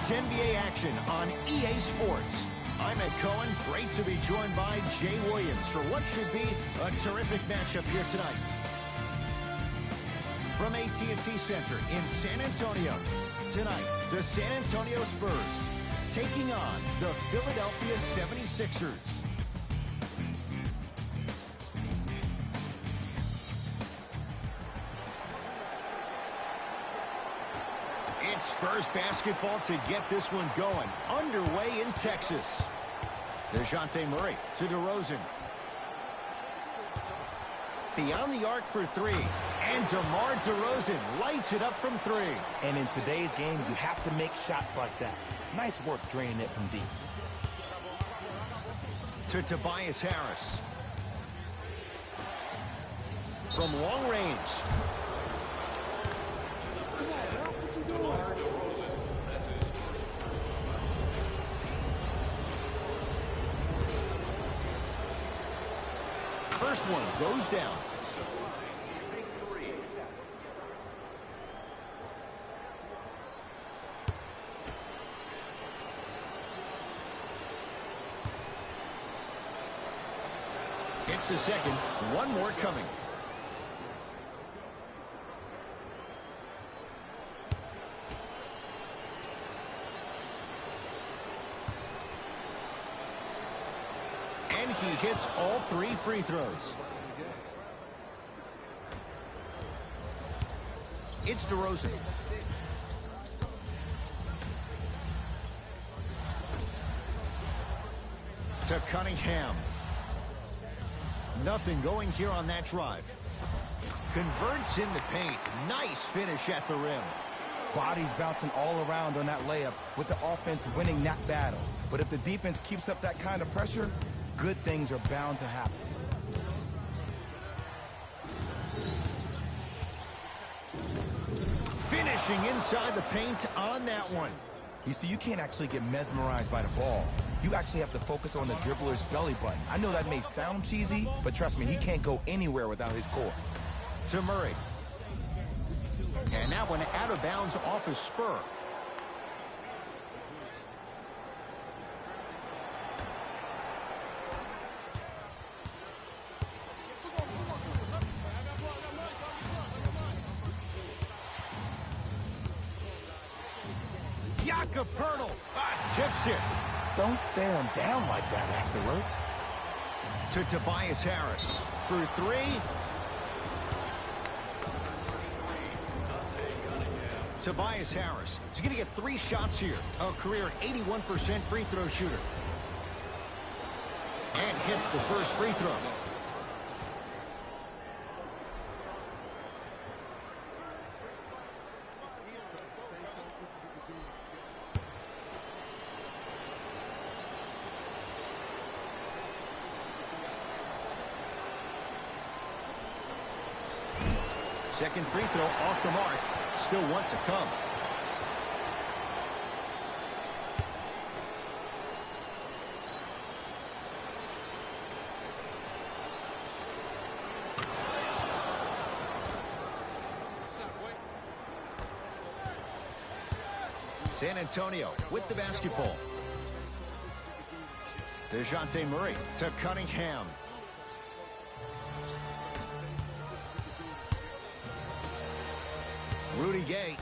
It's NBA action on EA Sports. I'm Ed Cohen. Great to be joined by Jay Williams for what should be a terrific matchup here tonight. From AT&T Center in San Antonio, tonight, the San Antonio Spurs taking on the Philadelphia 76ers. It's Spurs basketball to get this one going. Underway in Texas. DeJounte Murray to DeRozan. Beyond the arc for three. And DeMar DeRozan lights it up from three. And in today's game, you have to make shots like that. Nice work draining it from deep. To Tobias Harris. From long range. First one goes down. It's the second. One more coming. And he hits all three free throws. It's DeRozan. To Cunningham. Nothing going here on that drive. Converts in the paint. Nice finish at the rim. Bodies bouncing all around on that layup with the offense winning that battle. But if the defense keeps up that kind of pressure, good things are bound to happen. Finishing inside the paint on that one. You see, you can't actually get mesmerized by the ball. You actually have to focus on the dribbler's belly button. I know that may sound cheesy, but trust me, he can't go anywhere without his core. To Murray. And that one out of bounds off his spur. Capernal tips it. Don't stare him down like that afterwards. To Tobias Harris for three. Tobias Harris is going to get 3 shots here. A career 81% free throw shooter. And hits the first free throw. Second free throw off the mark. Still one to come. San Antonio with the basketball. DeJounte Murray to Cunningham. Rudy Gay.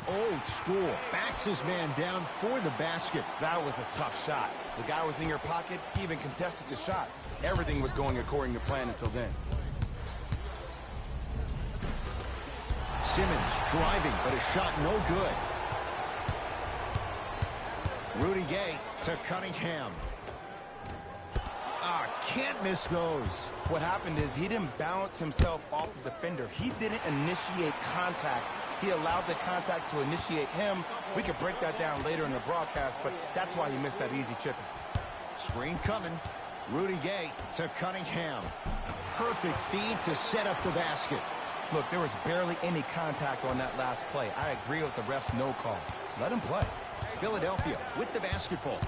Old school. Backs his man down for the basket. That was a tough shot. The guy was in your pocket. He even contested the shot. Everything was going according to plan until then. Simmons driving, but a shot no good. Rudy Gay to Cunningham. Can't miss those. What happened is he didn't bounce himself off the defender. He didn't initiate contact. He allowed the contact to initiate him. We could break that down later in the broadcast, but that's why he missed that easy chipping. Screen coming. Rudy Gay to Cunningham. Perfect feed to set up the basket. Look, there was barely any contact on that last play. I agree with the ref's no call. Let him play. Philadelphia with the basketball.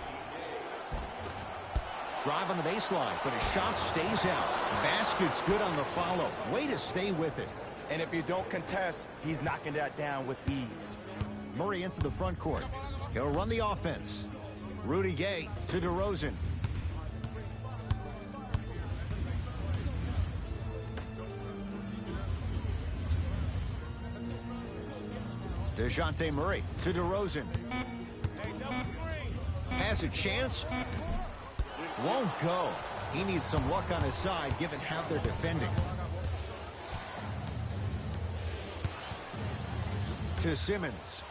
drive on the baseline, but his shot stays out. Basket's good on the follow. Way to stay with it. And if you don't contest, he's knocking that down with ease. Murray into the front court. He'll run the offense. Rudy Gay to DeRozan. DeJounte Murray to DeRozan. Has a chance. Won't go. He needs some luck on his side given how they're defending. To Simmons.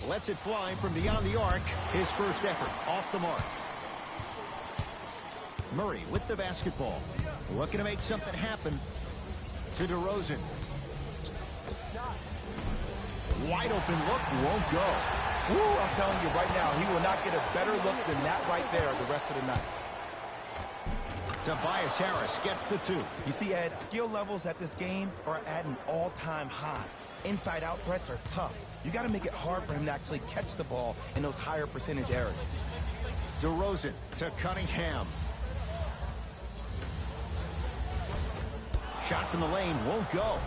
Lets it fly from beyond the arc. His first effort off the mark. Murray with the basketball. Looking to make something happen. To DeRozan. Wide open look, won't go. Woo, I'm telling you right now, he will not get a better look than that right there the rest of the night. Tobias Harris gets the two. You see, Ed, skill levels at this game are at an all-time high. Inside-out threats are tough. You got to make it hard for him to actually catch the ball in those higher percentage areas. DeRozan to Cunningham. Shot from the lane, won't go.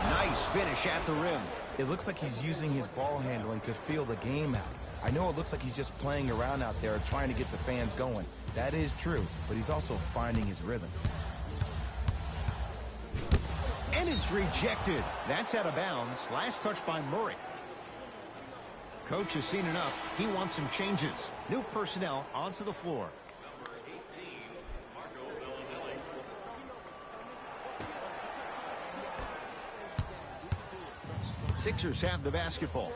Nice finish at the rim. It looks like he's using his ball handling to feel the game out. I know it looks like he's just playing around out there trying to get the fans going. That is true, but he's also finding his rhythm. And it's rejected. That's out of bounds. Last touch by Murray. Coach has seen enough. He wants some changes. New personnel onto the floor. Sixers have the basketball.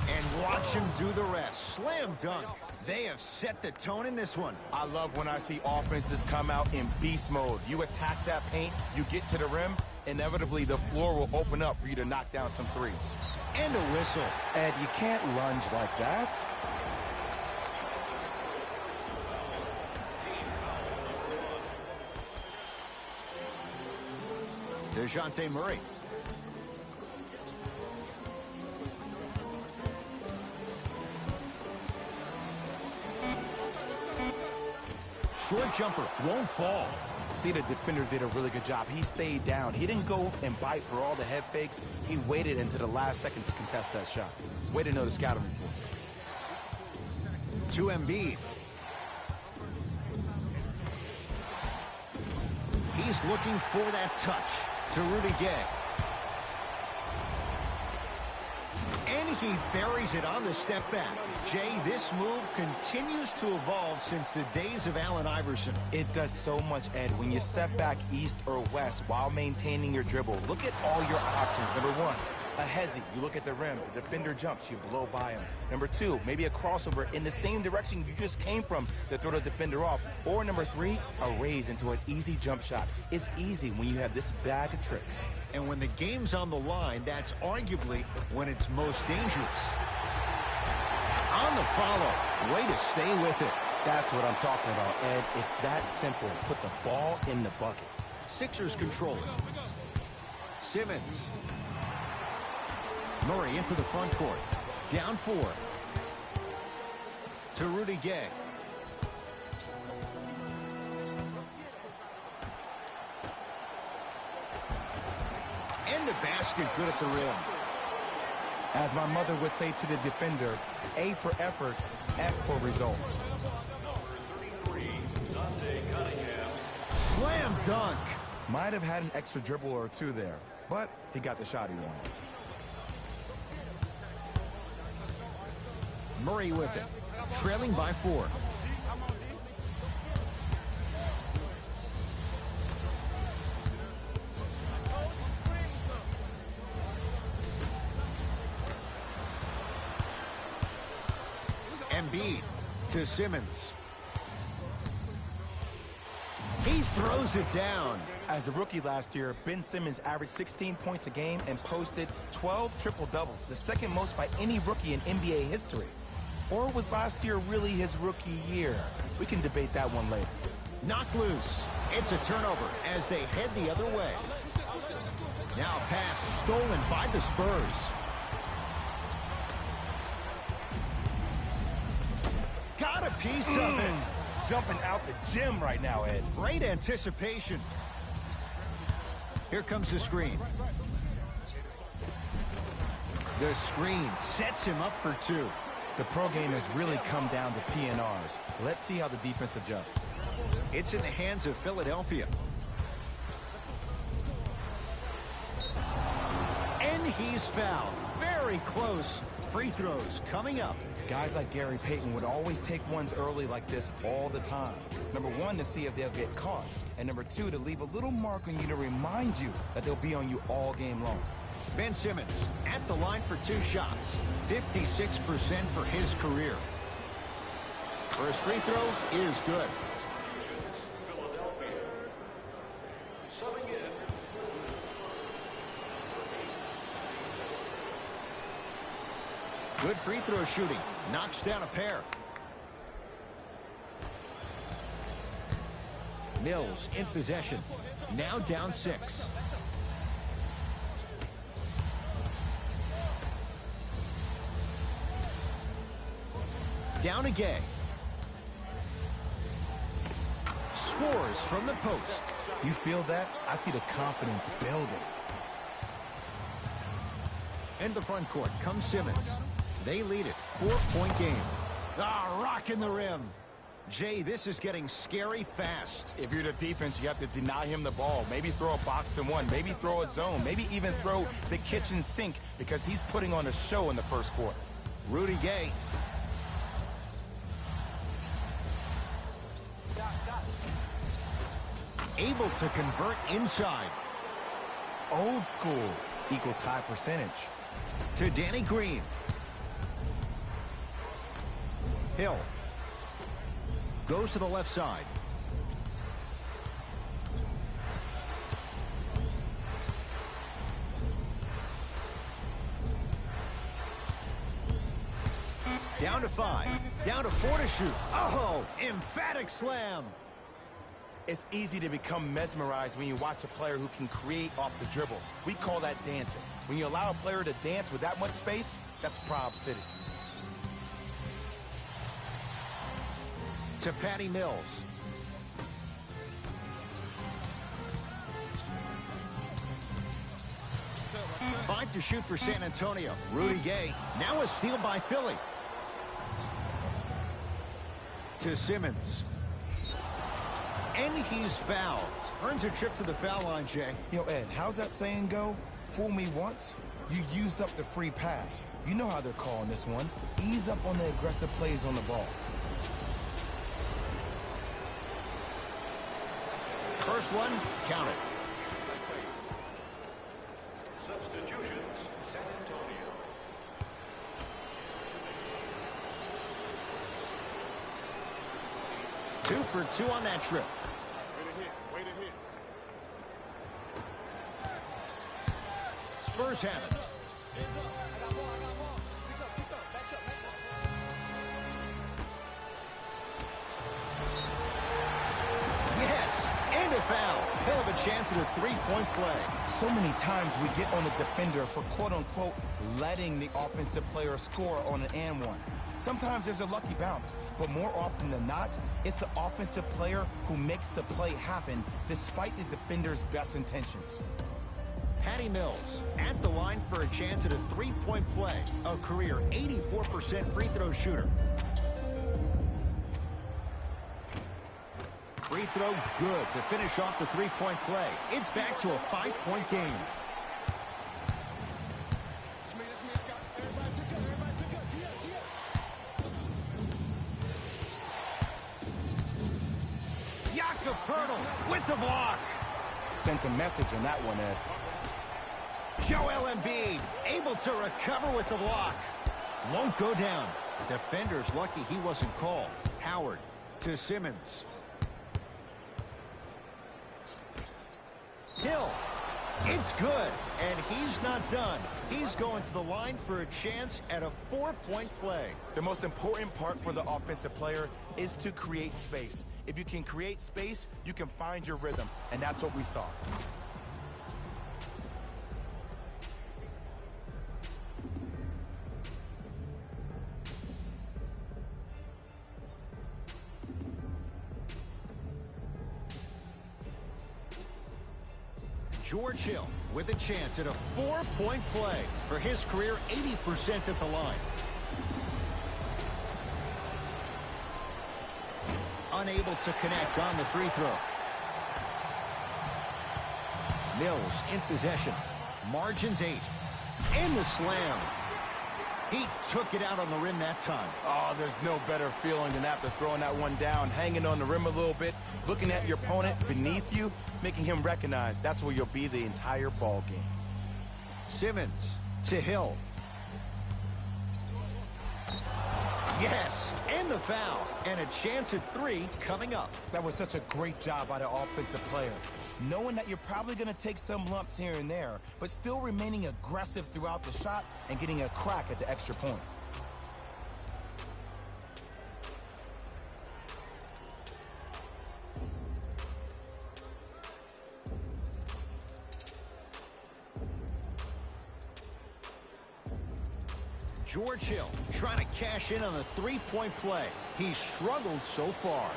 And watch him do the rest. Slam dunk. They have set the tone in this one. I love when I see offenses come out in beast mode. You attack that paint, you get to the rim, inevitably the floor will open up for you to knock down some threes. And a whistle. Ed, you can't lunge like that. DeJounte Murray. Short jumper won't fall. See, the defender did a really good job. He stayed down. He didn't go and bite for all the head fakes. He waited until the last second to contest that shot. Way to know the scouting report. To Embiid. He's looking for that touch. To Rudy Gay. And he buries it on the step back. Jay, this move continues to evolve since the days of Allen Iverson. It does so much, Ed. When you step back east or west while maintaining your dribble, look at all your options. Number one, a hezzy. You look at the rim. The defender jumps. You blow by him. Number two, maybe a crossover in the same direction you just came from to throw the defender off. Or number three, a raise into an easy jump shot. It's easy when you have this bag of tricks. And when the game's on the line, that's arguably when it's most dangerous. On the follow. Way to stay with it. That's what I'm talking about, Ed. It's that simple. Put the ball in the bucket. Sixers control it. Simmons. Murray into the front court. Down 4. To Rudy Gay. And the basket good at the rim. As my mother would say to the defender, A for effort, F for results. Slam dunk. Might have had an extra dribble or two there, but he got the shot he wanted. Murray with it. Trailing by 4. Embiid to Simmons. He throws it down. As a rookie last year, Ben Simmons averaged 16 points a game and posted 12 triple-doubles, the second most by any rookie in NBA history. Or was last year really his rookie year? We can debate that one later. Knocked loose. It's a turnover as they head the other way. Now pass stolen by the Spurs. Got a piece of it. Jumping out the gym right now, Ed. Great anticipation. Here comes the screen. The screen sets him up for two. The pro game has really come down to PNRs. Let's see how the defense adjusts. It's in the hands of Philadelphia. And he's fouled. Very close. Free throws coming up. Guys like Gary Payton would always take ones early like this all the time. Number one, to see if they'll get caught. And number two, to leave a little mark on you to remind you that they'll be on you all game long. Ben Simmons at the line for two shots. 56% for his career. First free throw is good. Good free throw shooting. Knocks down a pair. Mills in possession. Now down 6. Down again. Scores from the post. You feel that? I see the confidence building. In the front court comes Simmons. They lead it. 4-point game. Ah, rocking the rim. Jay, this is getting scary fast. If you're the defense, you have to deny him the ball. Maybe throw a box and one. Maybe throw a zone. Maybe even throw the kitchen sink because he's putting on a show in the first quarter. Rudy Gay. Able to convert inside. Old school equals high percentage. To Danny Green. Hill. Goes to the left side. Down to 5. Down to 4 to shoot. Oh, emphatic slam. It's easy to become mesmerized when you watch a player who can create off the dribble. We call that dancing. When you allow a player to dance with that much space, that's Prob City. To Patty Mills. Five to shoot for San Antonio. Rudy Gay. Now a steal by Philly. To Simmons. And he's fouled. Earns a trip to the foul line, Jay. Yo, Ed, how's that saying go? Fool me once, you used up the free pass. You know how they're calling this one. Ease up on the aggressive plays on the ball. First one, count it. Substitutions, San Antonio. Two for two on that trip. Way to hit. Spurs have it. Yes, and a foul. He'll have a chance at a three-point play. So many times we get on the defender for quote-unquote letting the offensive player score on an and one. Sometimes there's a lucky bounce, but more often than not, it's the offensive player who makes the play happen despite the defender's best intentions. Patty Mills at the line for a chance at a three-point play. A career 84% free throw shooter. Free throw good to finish off the three-point play. It's back to a 5-point game. With the block. Sent a message on that one, Ed. Joel Embiid able to recover with the block. Won't go down. The defender's lucky he wasn't called. Howard to Simmons. Hill. It's good. And he's not done. He's going to the line for a chance at a 4-point play. The most important part for the offensive player is to create space. If you can create space, you can find your rhythm, and that's what we saw. George Hill with a chance at a 4-point play for his career, 80% at the line. Unable to connect on the free throw. Mills in possession. Margins 8. And the slam. He took it out on the rim that time. Oh, there's no better feeling than after throwing that one down, hanging on the rim a little bit, looking at your opponent beneath you, making him recognize that's where you'll be the entire ball game. Simmons to Hill. Yes, and the foul. And a chance at 3 coming up. That was such a great job by the offensive player. Knowing that you're probably going to take some lumps here and there, but still remaining aggressive throughout the shot and getting a crack at the extra point. George Hill trying to cash in on a 3-point play. He struggled so far.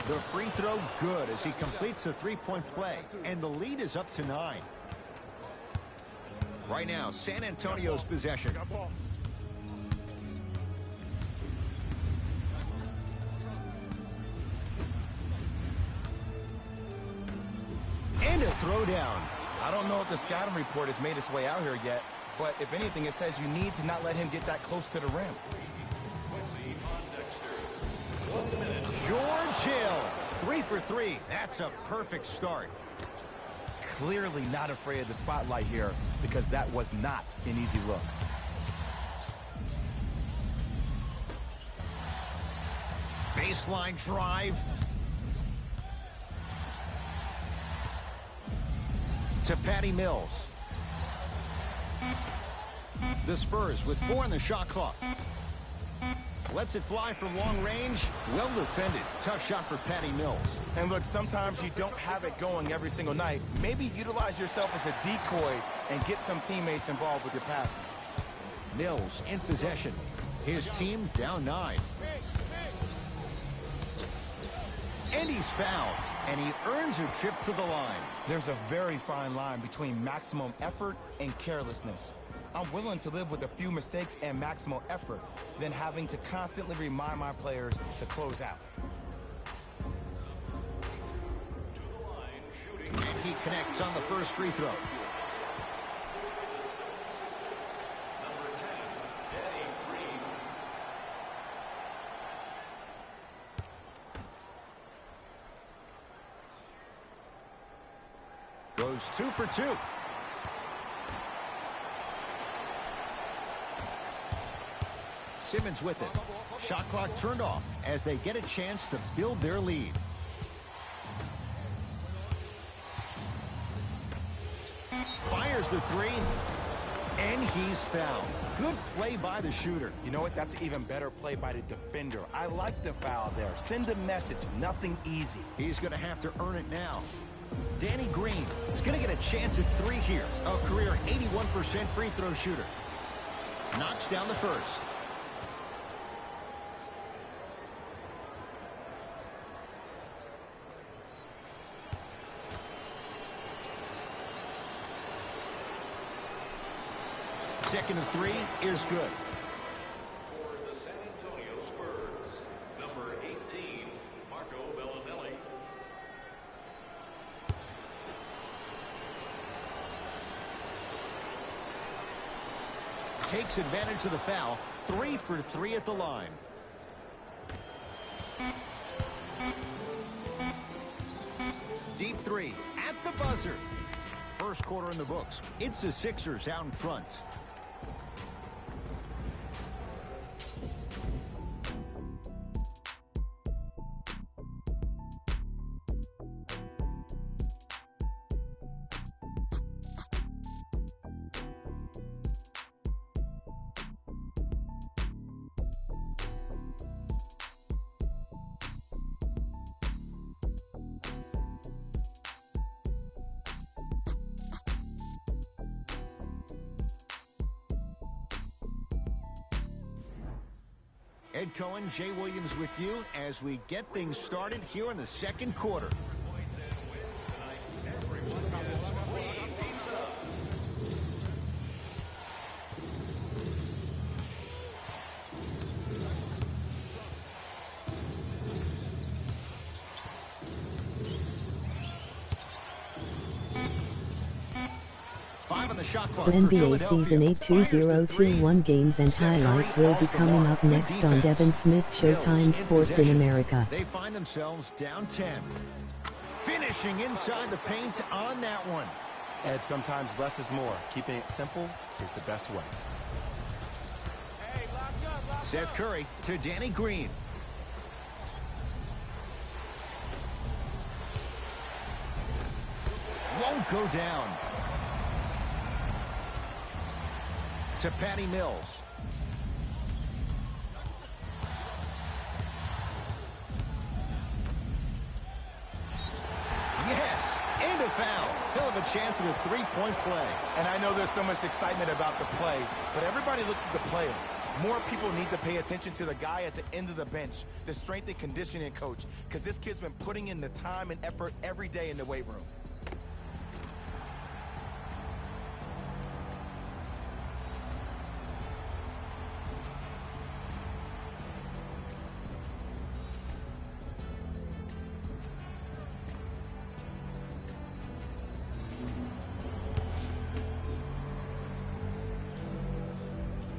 The free throw good as he completes the 3-point play, and the lead is up to 9. Right now, San Antonio's possession. And a throwdown. I don't know if the scouting report has made its way out here yet, but if anything, it says you need to not let him get that close to the rim. George Hill, 3 for 3. That's a perfect start. Clearly not afraid of the spotlight here because that was not an easy look. Baseline drive. To Patty Mills. The Spurs with 4 on the shot clock. Lets it fly from long range. Well defended. Tough shot for Patty Mills. And look, sometimes you don't have it going every single night. Maybe utilize yourself as a decoy and get some teammates involved with your passing. Mills in possession. His team down 9. And he's fouled. And he earns a trip to the line. There's a very fine line between maximum effort and carelessness. I'm willing to live with a few mistakes and maximum effort than having to constantly remind my players to close out. And he connects on the first free throw. Goes 2 for 2. Simmons with it. Shot clock turned off as they get a chance to build their lead. Fires the 3. And he's fouled. Good play by the shooter. You know what? That's an even better play by the defender. I like the foul there. Send a message. Nothing easy. He's going to have to earn it now. Danny Green is going to get a chance at 3 here. A career 81% free throw shooter. Knocks down the first. Second and 3 is good. For the San Antonio Spurs, number 18, Marco Bellinelli. Takes advantage of the foul. 3 for 3 at the line. Deep 3 at the buzzer. First quarter in the books. It's the Sixers out in front. Ed Cohen, Jay Williams with you as we get things started here in the second quarter. NBA Season 8 2021 games and highlights will be coming up next on Devin Smith Showtime Sports in America. They find themselves down 10. Finishing inside the paint on that one. Ed, sometimes less is more. Keeping it simple is the best way. Seth Curry to Danny Green. Won't go down. To Patty Mills. Yes, and a foul. He'll have a chance at a three-point play. And I know there's so much excitement about the play, but everybody looks at the player. More people need to pay attention to the guy at the end of the bench, the strength and conditioning coach, because this kid's been putting in the time and effort every day in the weight room.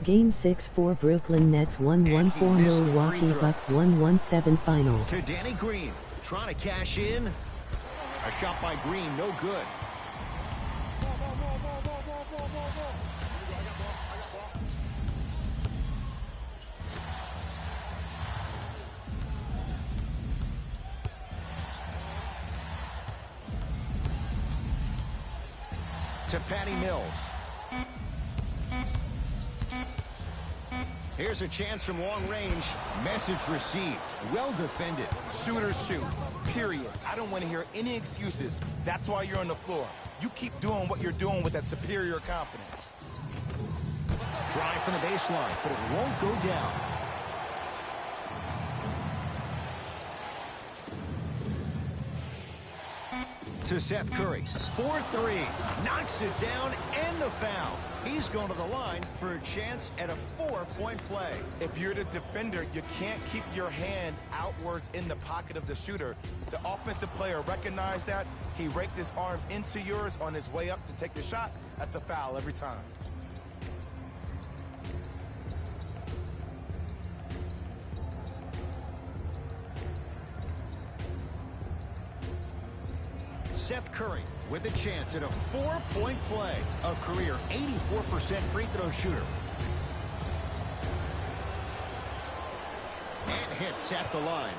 Game 6 for Brooklyn Nets 1-1-4 Milwaukee Bucks 1-1-7 final. To Danny Green, trying to cash in. A shot by Green, no good. To Patty Mills. Here's a chance from long range. Message received. Well defended. Shooters shoot. Period. I don't want to hear any excuses. That's why you're on the floor. You keep doing what you're doing with that superior confidence. Drive from the baseline, but it won't go down. To Seth Curry. 4-3. Knocks it down and the foul. He's going to the line for a chance at a 4-point play. If you're the defender, you can't keep your hand outwards in the pocket of the shooter. The offensive player recognized that. He raked his arms into yours on his way up to take the shot. That's a foul every time. Seth Curry with a chance at a 4-point play. A career 84% free throw shooter. And hits at the line.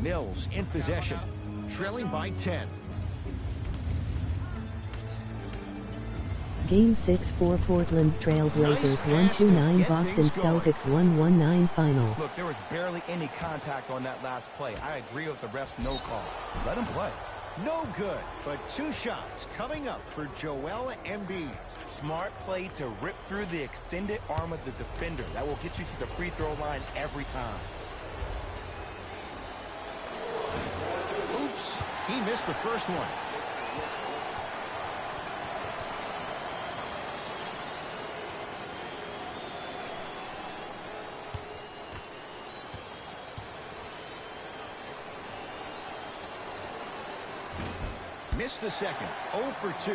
Mills in possession, trailing by 10. Game 6 for Portland Trail Blazers 1-2-9 Boston Celtics 1-1-9 final. Look, there was barely any contact on that last play. I agree with the ref's no call. Let him play. No good, but two shots coming up for Joel Embiid. Smart play to rip through the extended arm of the defender. That will get you to the free throw line every time. Oops, he missed the first one. Missed the second. 0 for 2.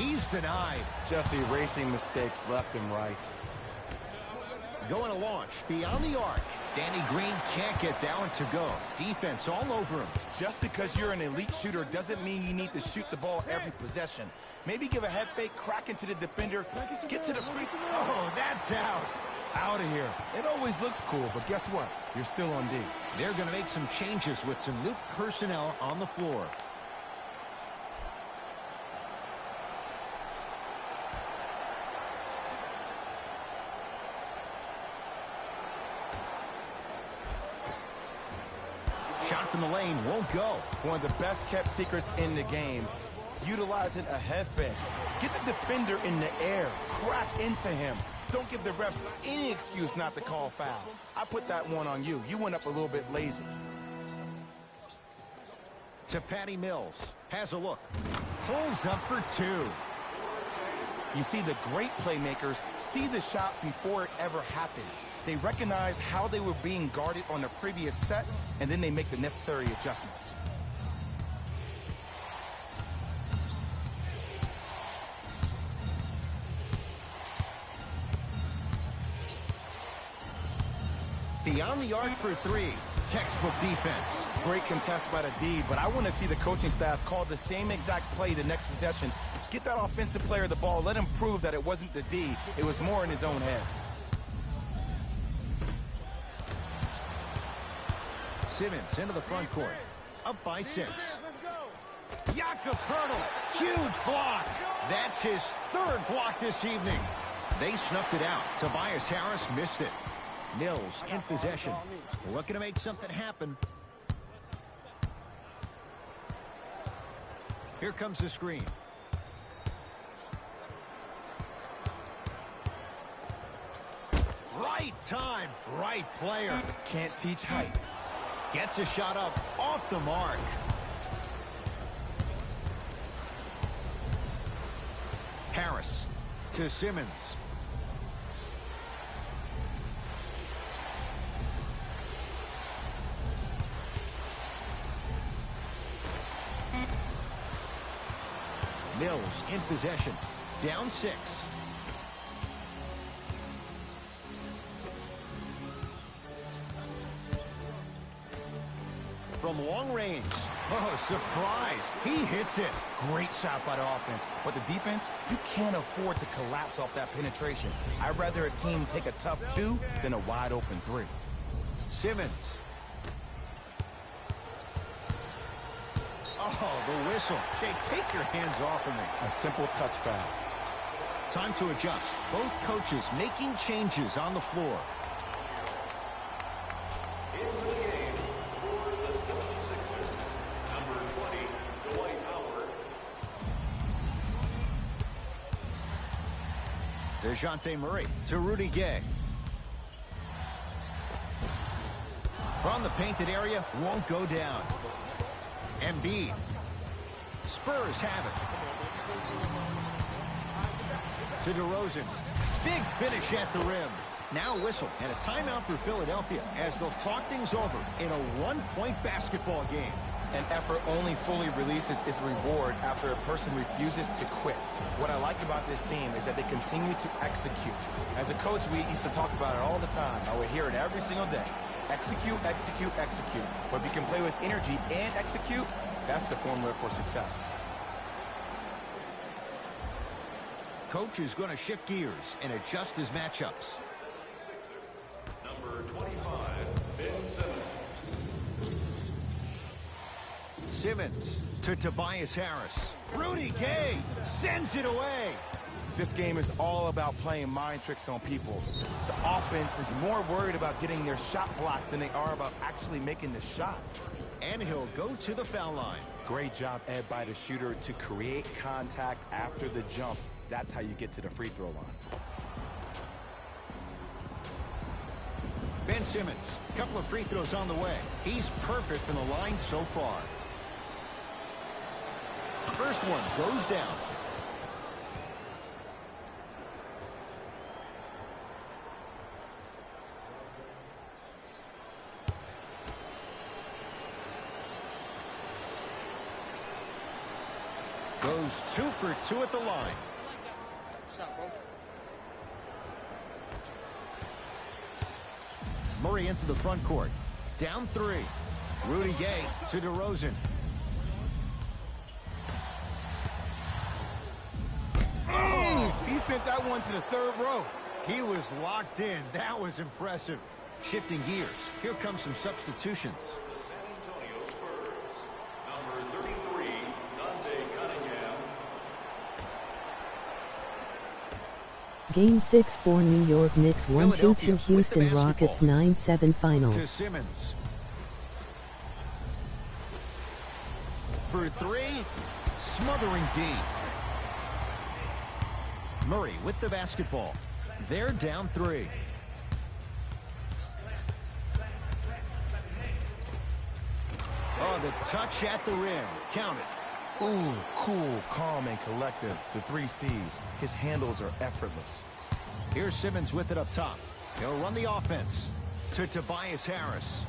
He's denied. Just erasing mistakes left and right. Going to launch beyond the arc. Danny Green can't get that one to go. Defense all over him. Just because you're an elite shooter doesn't mean you need to shoot the ball every possession. Maybe give a head fake, crack into the defender, get to the free throw. Oh, that's out. Out of here. It always looks cool, but guess what? You're still on D. They're going to make some changes with some new personnel on the floor. Shot from the lane won't go. One of the best kept secrets in the game. Utilizing a head fake. Get the defender in the air. Crack into him. Don't give the refs any excuse not to call foul. I put that one on you. You went up a little bit lazy. To Patty Mills. Has a look. Pulls up for two. You see, the great playmakers see the shot before it ever happens. They recognize how they were being guarded on the previous set, and then they make the necessary adjustments. Beyond the arc for three. Textbook defense. Great contest by the D, but I want to see the coaching staff call the same exact play the next possession. Get that offensive player the ball. Let him prove that it wasn't the D. It was more in his own head. Simmons into the front court. Up by 6. Jakob Poeltl. Huge block. That's his third block this evening. They snuffed it out. Tobias Harris missed it. Mills in possession. Looking to make something happen. Here comes the screen. Right time, right player. Can't teach height. Gets a shot up off the mark. Harris to Simmons. Mills in possession. Down 6. From long range. Oh, surprise. He hits it. Great shot by the offense. But the defense, you can't afford to collapse off that penetration. I'd rather a team take a tough 2 than a wide open 3. Simmons. Oh, the whistle. Jay, take your hands off of me. A simple touch foul. Time to adjust. Both coaches making changes on the floor. Into the game for the 76ers, number 20, Dwight Howard. DeJounte Murray to Rudy Gay. From the painted area, won't go down. Embiid. Spurs have it. To DeRozan. Big finish at the rim. Now whistle and a timeout for Philadelphia as they'll talk things over in a one-point basketball game. An effort only fully releases its reward after a person refuses to quit. What I like about this team is that they continue to execute. As a coach, we used to talk about it all the time. I would hear it every single day. Execute, execute, execute. But if you can play with energy and execute, that's the formula for success. Coach is going to shift gears and adjust his matchups. Number 25, Ben Simmons. Simmons to Tobias Harris. Rudy Gay sends it away. This game is all about playing mind tricks on people. The offense is more worried about getting their shot blocked than they are about actually making the shot. And he'll go to the foul line. Great job, Ed, by the shooter to create contact after the jump. That's how you get to the free throw line. Ben Simmons, a couple of free throws on the way. He's perfect from the line so far. First one goes down. Goes 2 for 2 at the line. Murray into the front court. Down 3. Rudy Gay to DeRozan. Oh, he sent that one to the third row. He was locked in. That was impressive. Shifting gears. Here comes some substitutions. The San Antonio Spurs, number 33, Dante Cunningham. Game 6 for New York Knicks 1-2 to Houston Rockets 9-7 final. To Simmons. for three. Smothering D. Murray with the basketball. They're down 3. Oh, the touch at the rim. Count it. Ooh, cool, calm, and collective. The 3 C's. His handles are effortless. Here's Simmons with it up top. He'll run the offense to Tobias Harris.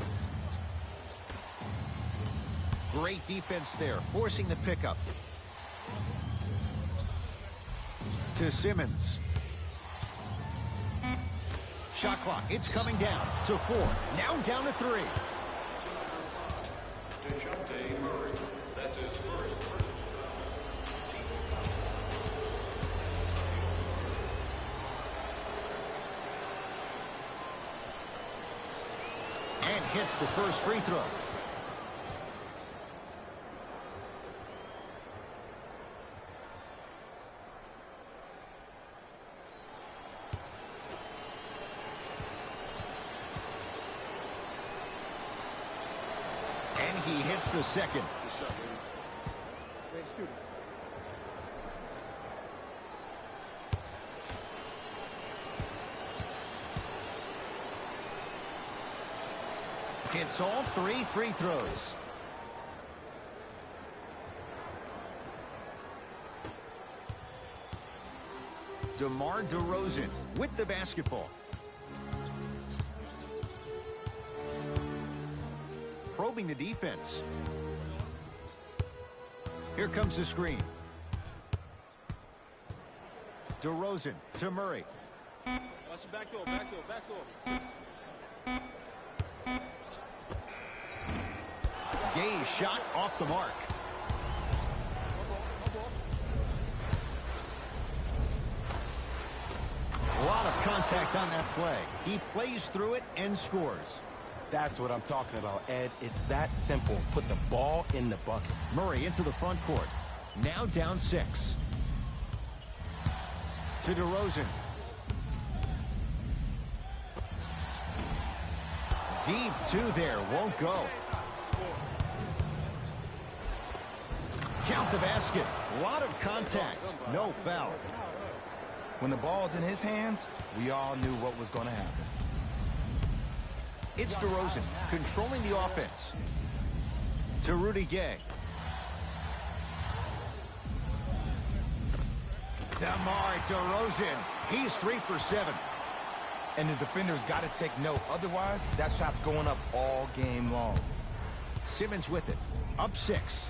Great defense there, forcing the pickup. To Simmons. Shot clock, it's coming down to 4. Now down to 3. Murray. That's his first personal foul. And hits the first free throw. And he hits the second. Hits all 3 free throws. DeMar DeRozan with the basketball. Probing the defense. Here comes the screen. DeRozan to Murray. Watch the back door, back door, back door. Gay's shot off the mark. A lot of contact on that play. He plays through it and scores. That's what I'm talking about, Ed. It's that simple. Put the ball in the bucket. Murray into the front court. Now down 6. To DeRozan. Deep 2 there. Won't go. Count the basket. A lot of contact. No foul. When the ball's in his hands, we all knew what was going to happen. It's DeRozan controlling the offense. To Rudy Gay. DeMar DeRozan. He's 3 for 7. And the defender's got to take note. Otherwise, that shot's going up all game long. Simmons with it. Up 6.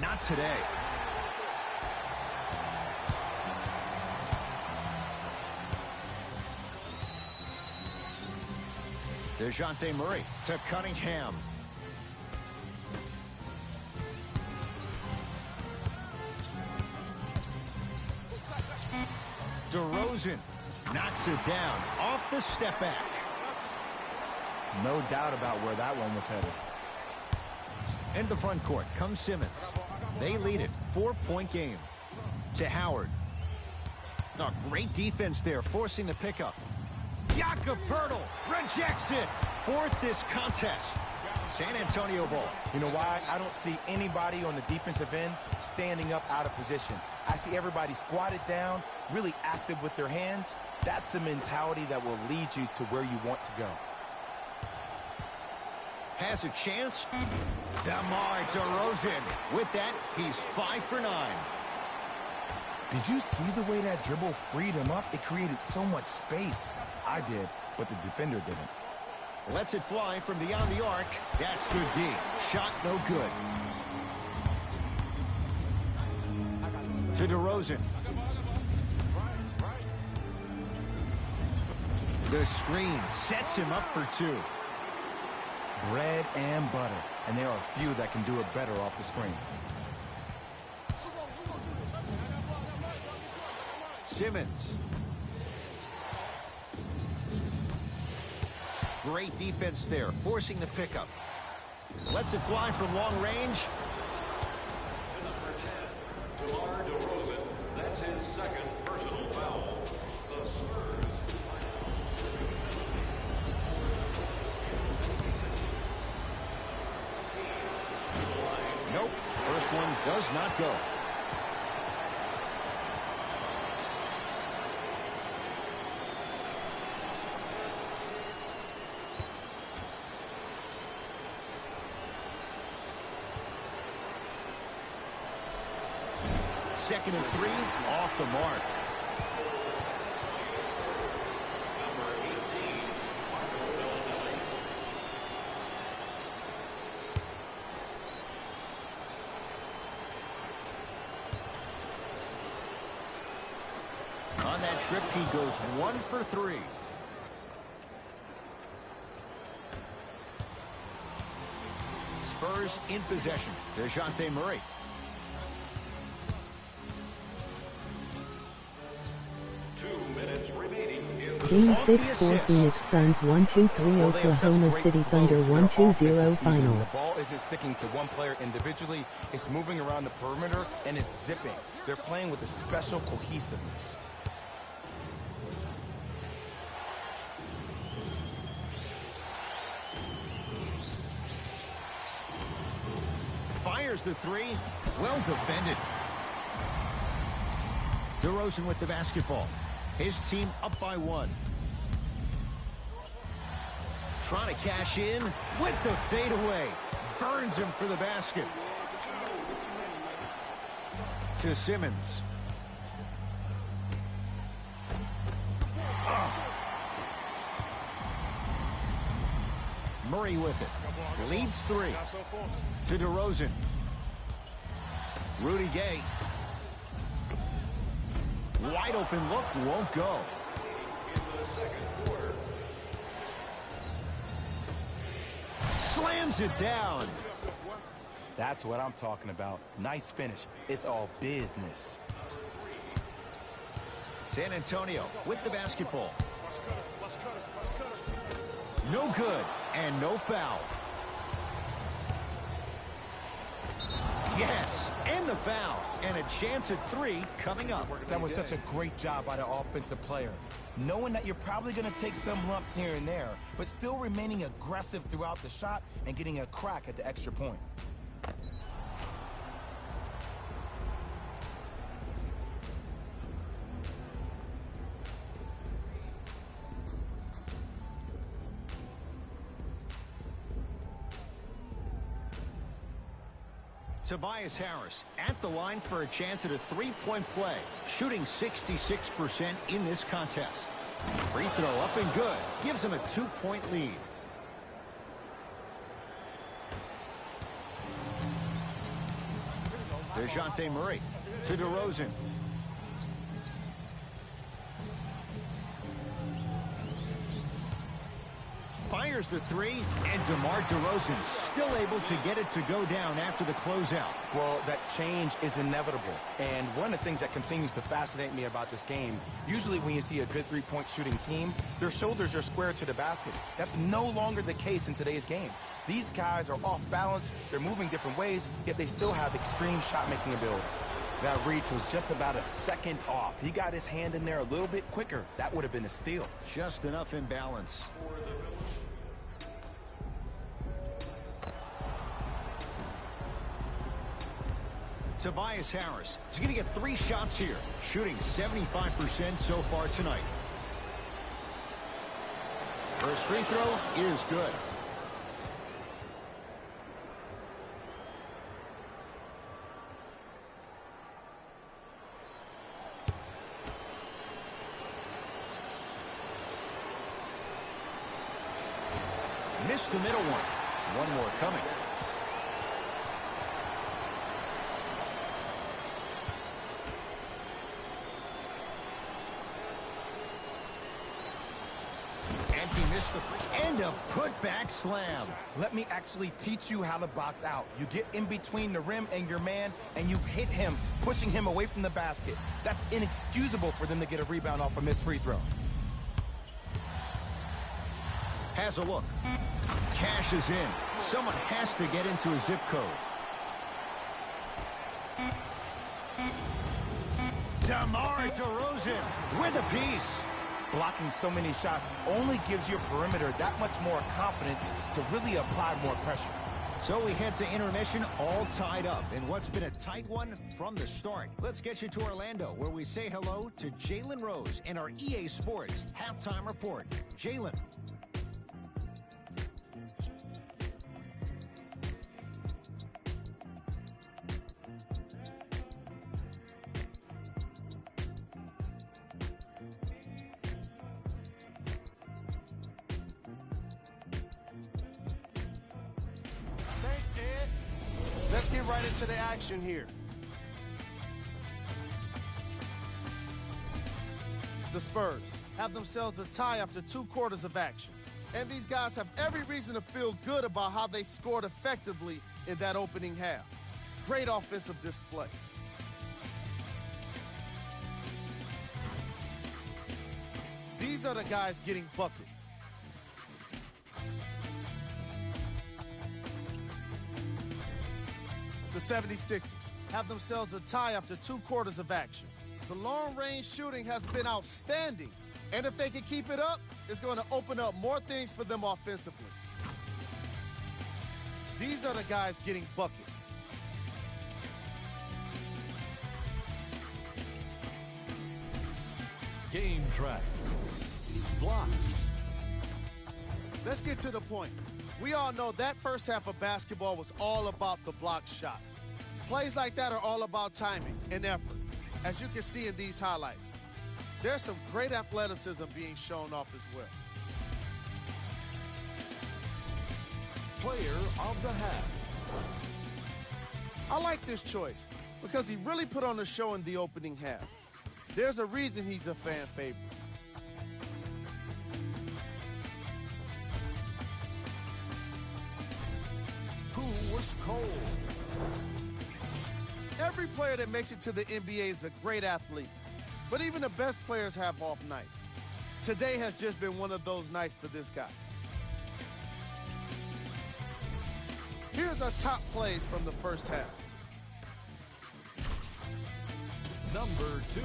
Not today. DeJounte Murray to Cunningham. DeRozan knocks it down off the step back. No doubt about where that one was headed. In the front court comes Simmons. They lead it. 4-point game. To Howard. Oh, great defense there, forcing the pickup. Jakob Poeltl rejects it. 4th this contest. San Antonio ball. You know why? I don't see anybody on the defensive end standing up out of position. I see everybody squatted down, really active with their hands. That's the mentality that will lead you to where you want to go. Has a chance. DeMar DeRozan. With that, he's 5 for 9. Did you see the way that dribble freed him up? It created so much space. I did, but the defender didn't. Lets it fly from beyond the arc. That's good D. Shot no good. To DeRozan. The screen sets him up for 2. Bread and butter, and there are few that can do it better off the screen. Simmons. Great defense there, forcing the pickup. Lets it fly from long range. To number 10, DeMar DeRozan. That's his 2nd personal foul. The Spurs. one does not go. Second and 3, off the mark. On that trip, he goes 1 for 3. Spurs in possession. DeJounte Murray. Game 6-4 Phoenix Suns 1-2-3 Oklahoma City Thunder 1-2-0 final. The ball isn't sticking to one player individually. It's moving around the perimeter, and it's zipping. They're playing with a special cohesiveness. Fires the 3. Well defended. DeRozan with the basketball. His team up by 1. Trying to cash in with the fadeaway. Burns him for the basket. To Simmons. Murray with it. Leads 3. To DeRozan. Rudy Gay. Wide open look, won't go. Slams it down. That's what I'm talking about. Nice finish. It's all business. San Antonio with the basketball. No good and no foul. Yes, and the foul. And a chance at 3 coming up. That was such a great job by the offensive player. Knowing that you're probably going to take some lumps here and there, but still remaining aggressive throughout the shot and getting a crack at the extra point. Tobias Harris at the line for a chance at a 3-point play, shooting 66% in this contest. Free throw up and good. Gives him a 2-point lead. DeJounte Murray to DeRozan. Fires the 3, and DeMar DeRozan still able to get it to go down after the closeout. Well, that change is inevitable. And one of the things that continues to fascinate me about this game, usually when you see a good three-point shooting team, their shoulders are square to the basket. That's no longer the case in today's game. These guys are off balance, they're moving different ways, yet they still have extreme shot-making ability. That reach was just about a second off. He got his hand in there a little bit quicker. That would have been a steal. Just enough imbalance. Tobias Harris is going to get 3 shots here, shooting 75% so far tonight. First free throw is good. Missed the middle one. One more coming. And he missed the free. And a putback slam. Let me actually teach you how to box out. You get in between the rim and your man, and you hit him, pushing him away from the basket. That's inexcusable for them to get a rebound off a missed free throw. Has a look. Cashes in. Someone has to get into a zip code. DeMar DeRozan with a piece. Blocking so many shots only gives your perimeter that much more confidence to really apply more pressure. So we head to intermission all tied up in what's been a tight one from the start. Let's get you to Orlando, where we say hello to Jalen Rose in our EA Sports Halftime Report. Jalen. Thanks, Ed. Let's get right into the action here. The Spurs have themselves a tie after 2 quarters of action. And these guys have every reason to feel good about how they scored effectively in that opening half. Great offensive display. These are the guys getting buckets. The 76ers have themselves a tie after 2 quarters of action. The long-range shooting has been outstanding, and if they can keep it up, it's going to open up more things for them offensively. These are the guys getting buckets. Game track. Blocks. Let's get to the point. We all know that first half of basketball was all about the block shots. Plays like that are all about timing and effort, as you can see in these highlights. There's some great athleticism being shown off as well. Player of the half. I like this choice because he really put on a show in the opening half. There's a reason he's a fan favorite. Who was cold? Every player that makes it to the NBA is a great athlete, but even the best players have off nights. Today has just been one of those nights for this guy. Here's our top plays from the first half. Number 2.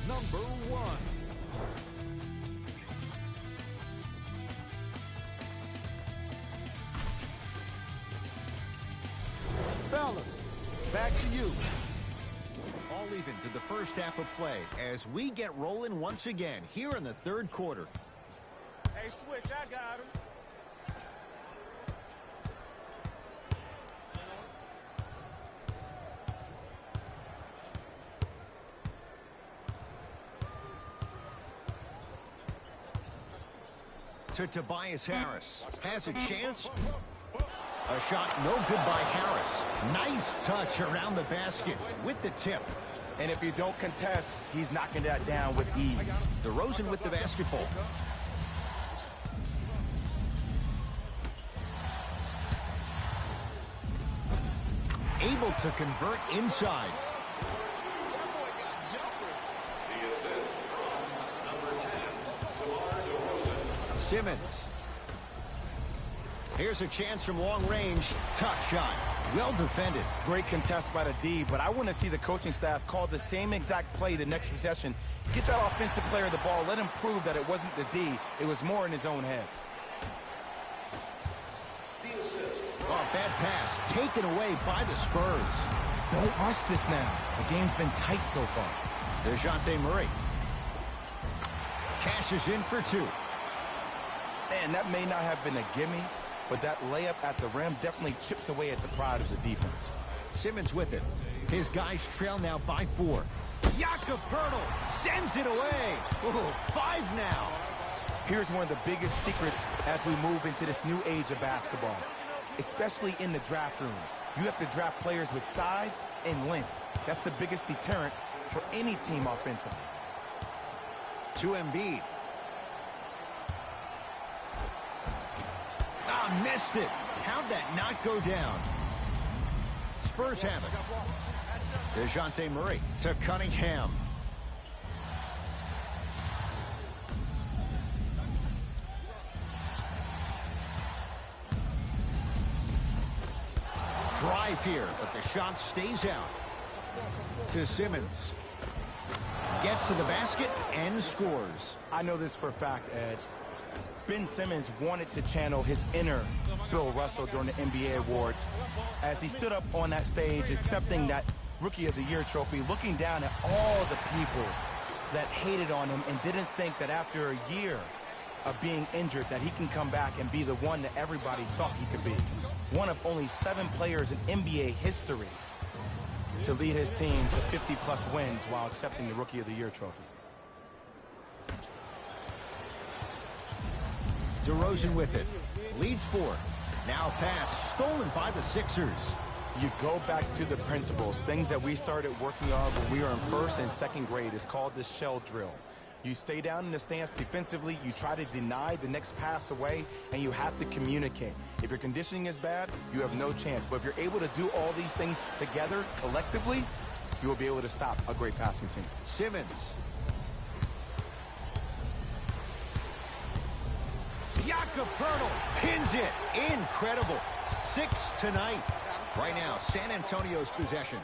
Number 1. Fellas, back to you. All even to the first half of play as we get rolling once again here in the third quarter. Hey, switch, I got him. To Tobias Harris. Has a chance. A shot no good by Harris. Nice touch around the basket with the tip. And if you don't contest, he's knocking that down with ease. DeRozan with the basketball. Able to convert inside. The assist from number 10, DeRozan. Simmons. Here's a chance from long range. Tough shot. Well defended. Great contest by the D, but I want to see the coaching staff call the same exact play the next possession. Get that offensive player the ball. Let him prove that it wasn't the D. It was more in his own head. Oh, bad pass. Taken away by the Spurs. Don't rush this now. The game's been tight so far. DeJounte Murray. Cashes in for 2. Man, that may not have been a gimme, but that layup at the rim definitely chips away at the pride of the defense. Simmons with it. His guys trail now by 4. Jakob Poeltl sends it away. Ooh, 5 now. Here's one of the biggest secrets as we move into this new age of basketball, especially in the draft room. You have to draft players with size and length. That's the biggest deterrent for any team offensively. To Embiid. Ah, missed it. How'd that not go down? Spurs have it. DeJounte Murray to Cunningham. Drive here, but the shot stays out. To Simmons. Gets to the basket and scores. I know this for a fact, Ed. Ben Simmons wanted to channel his inner Bill Russell during the NBA awards as he stood up on that stage accepting that Rookie of the Year trophy, looking down at all the people that hated on him and didn't think that after a year of being injured that he can come back and be the one that everybody thought he could be. One of only 7 players in NBA history to lead his team to 50-plus wins while accepting the Rookie of the Year trophy. DeRozan with it. Leads 4. Now pass stolen by the Sixers. You go back to the principles, things that we started working on when we were in first and second grade. It's called the shell drill. You stay down in the stance defensively, you try to deny the next pass away, and you have to communicate. If your conditioning is bad, you have no chance. But if you're able to do all these things together, collectively, you will be able to stop a great passing team. Simmons. Jakob pins it. Incredible. 6 tonight. Right now, San Antonio's possession.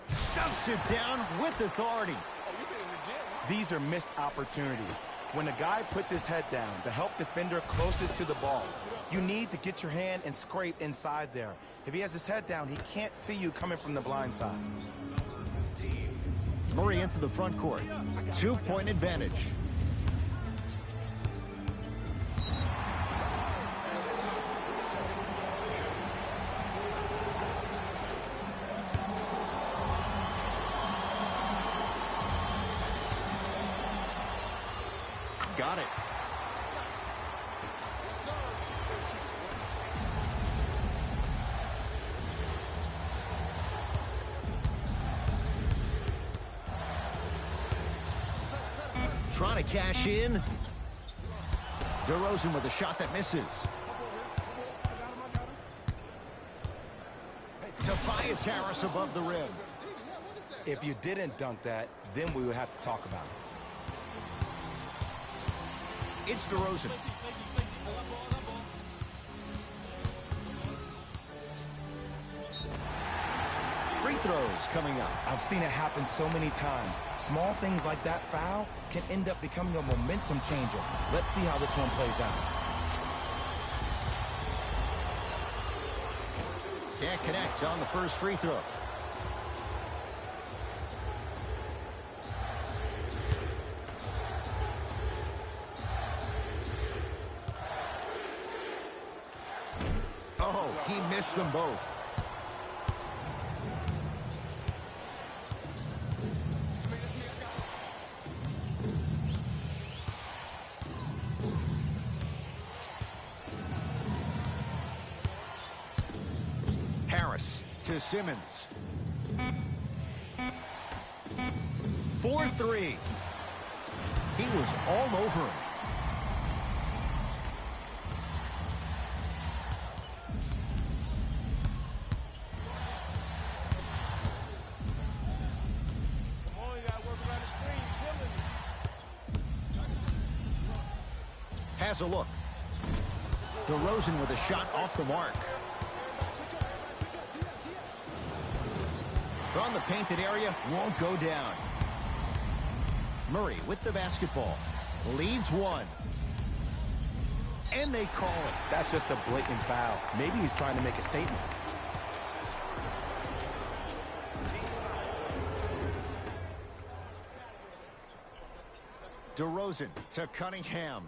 Stuffs it down with authority. These are missed opportunities. When a guy puts his head down, the help defender closest to the ball, you need to get your hand and scrape inside there. If he has his head down, he can't see you coming from the blind side. Murray into the front court. 2-point advantage. Got it. Trying to cash in. DeRozan with a shot that misses. Tobias Harris above the rim. If you didn't dunk that, then we would have to talk about it. It's DeRozan. Free throws coming up. I've seen it happen so many times. Small things like that foul can end up becoming a momentum changer. Let's see how this one plays out. Can't connect on the first free throw. Oh, he missed them both. Harris to Simmons. 4-3. He was all over him. Has a look. DeRozan with a shot off the mark. From the painted area, won't go down. Murray with the basketball. Leads 1. And they call it. That's just a blatant foul. Maybe he's trying to make a statement. DeRozan to Cunningham.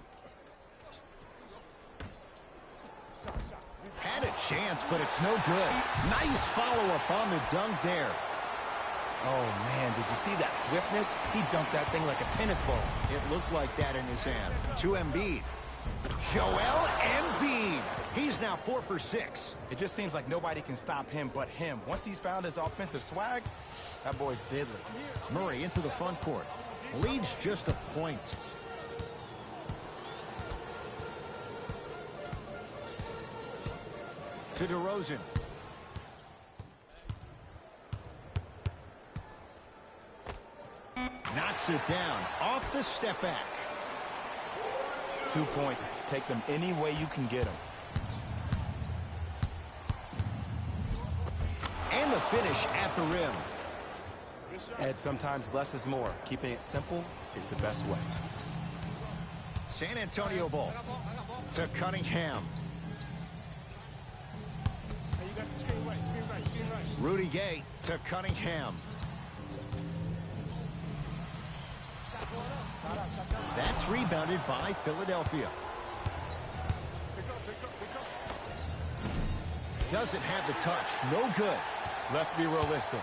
Had a chance, but it's no good. Nice follow-up on the dunk there. Oh, man, did you see that swiftness? He dunked that thing like a tennis ball. It looked like that in his hand. To Embiid. Joel Embiid. He's now 4 for 6. It just seems like nobody can stop him but him. Once he's found his offensive swag, that boy's deadly. Murray into the front court. Leads just a point. To DeRozan. Knocks it down off the step back. 2 points. Take them any way you can get them. And the finish at the rim. Ed, sometimes less is more. Keeping it simple is the best way. San Antonio ball to Cunningham. Hey, you got the screen right, screen right, screen right. Rudy Gay to Cunningham. That's rebounded by Philadelphia. Doesn't have the touch. No good. Let's be realistic.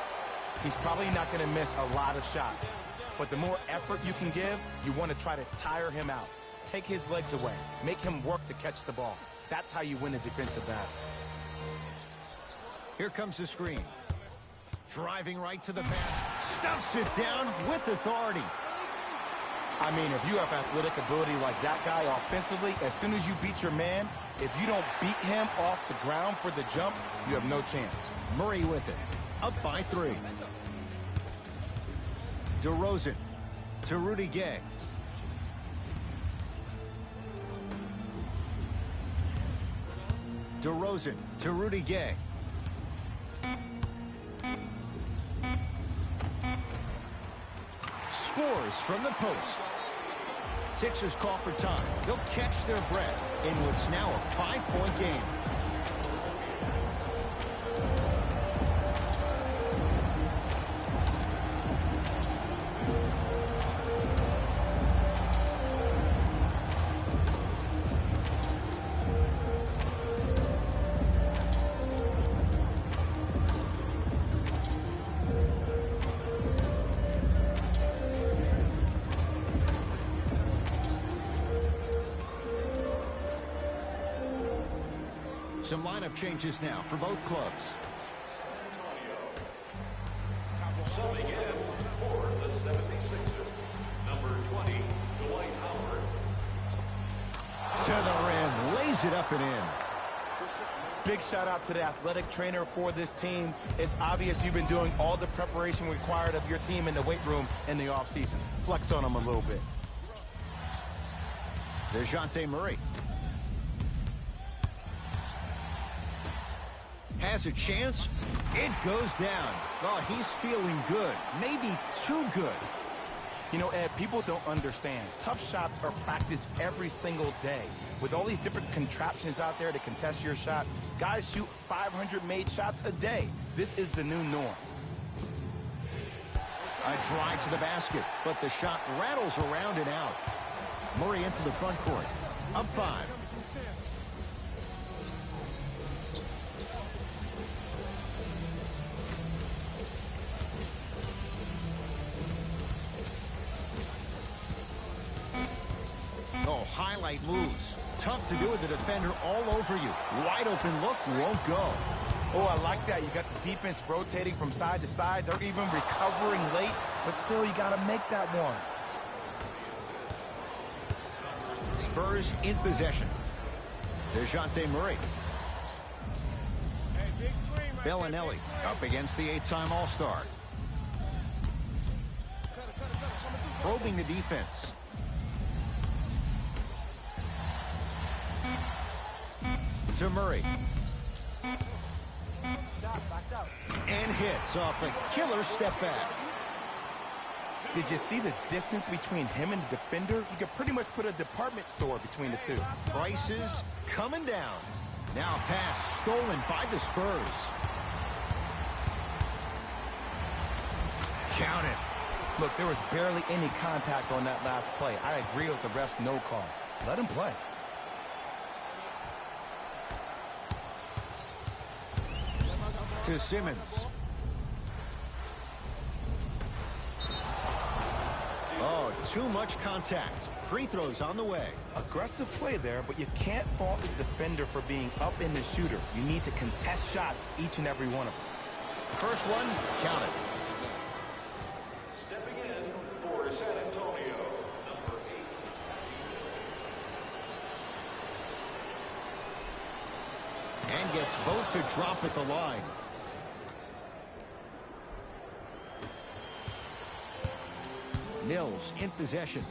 He's probably not going to miss a lot of shots. But the more effort you can give, you want to try to tire him out. Take his legs away. Make him work to catch the ball. That's how you win a defensive battle. Here comes the screen. Driving right to the basket. Stuffs it down with authority. I mean, if you have athletic ability like that guy offensively, as soon as you beat your man, if you don't beat him off the ground for the jump, you have no chance. Murray with it. Up by 3. DeRozan to Rudy Gay. DeRozan to Rudy Gay. Scores from the post. Sixers call for time. They'll catch their breath in what's now a 5-point game. Some lineup changes now for both clubs. Subbing in for the 76ers, number 20, Dwight Howard. To the rim, lays it up and in. Big shout out to the athletic trainer for this team. It's obvious you've been doing all the preparation required of your team in the weight room in the offseason. Flex on them a little bit. DeJounte Murray. Has a chance. It goes down. Oh, he's feeling good. Maybe too good. You know, Ed, people don't understand. Tough shots are practiced every single day. With all these different contraptions out there to contest your shot, guys shoot 500 made shots a day. This is the new norm. A drive to the basket, but the shot rattles around and out. Murray into the front court. Up 5. Oh, highlight moves. Tough to do with the defender all over you. Wide open look won't go. Oh, I like that. You got the defense rotating from side to side. They're even recovering late, but still, you got to make that one. Spurs in possession. DeJounte Murray. Hey, big screen right there, Bellinelli big screen. up against the 8-time All-Star. Probing the defense. To Murray. And hits off a killer step back. Did you see the distance between him and the defender? You could pretty much put a department store between the two. Prices coming down. Now a pass stolen by the Spurs. Count it. Look, there was barely any contact on that last play. I agree with the ref's no call. Let him play. To Simmons. Oh, too much contact. Free throws on the way. Aggressive play there, but you can't fault the defender for being up in the shooter. You need to contest shots, each and every one of them. First one, count it. Stepping in for San Antonio, number 8. And gets both to drop at the line. Mills in possession.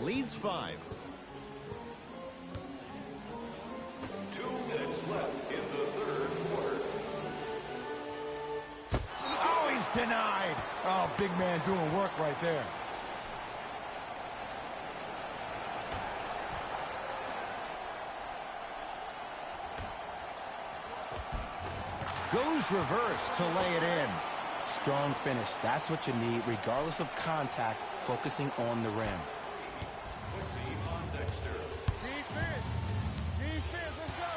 Leads 5. 2 minutes left in the third quarter. Oh, he's denied. Oh, big man doing work right there. Goes reverse to lay it in. Strong finish. That's what you need, regardless of contact, focusing on the rim. Defense. Defense, let's go.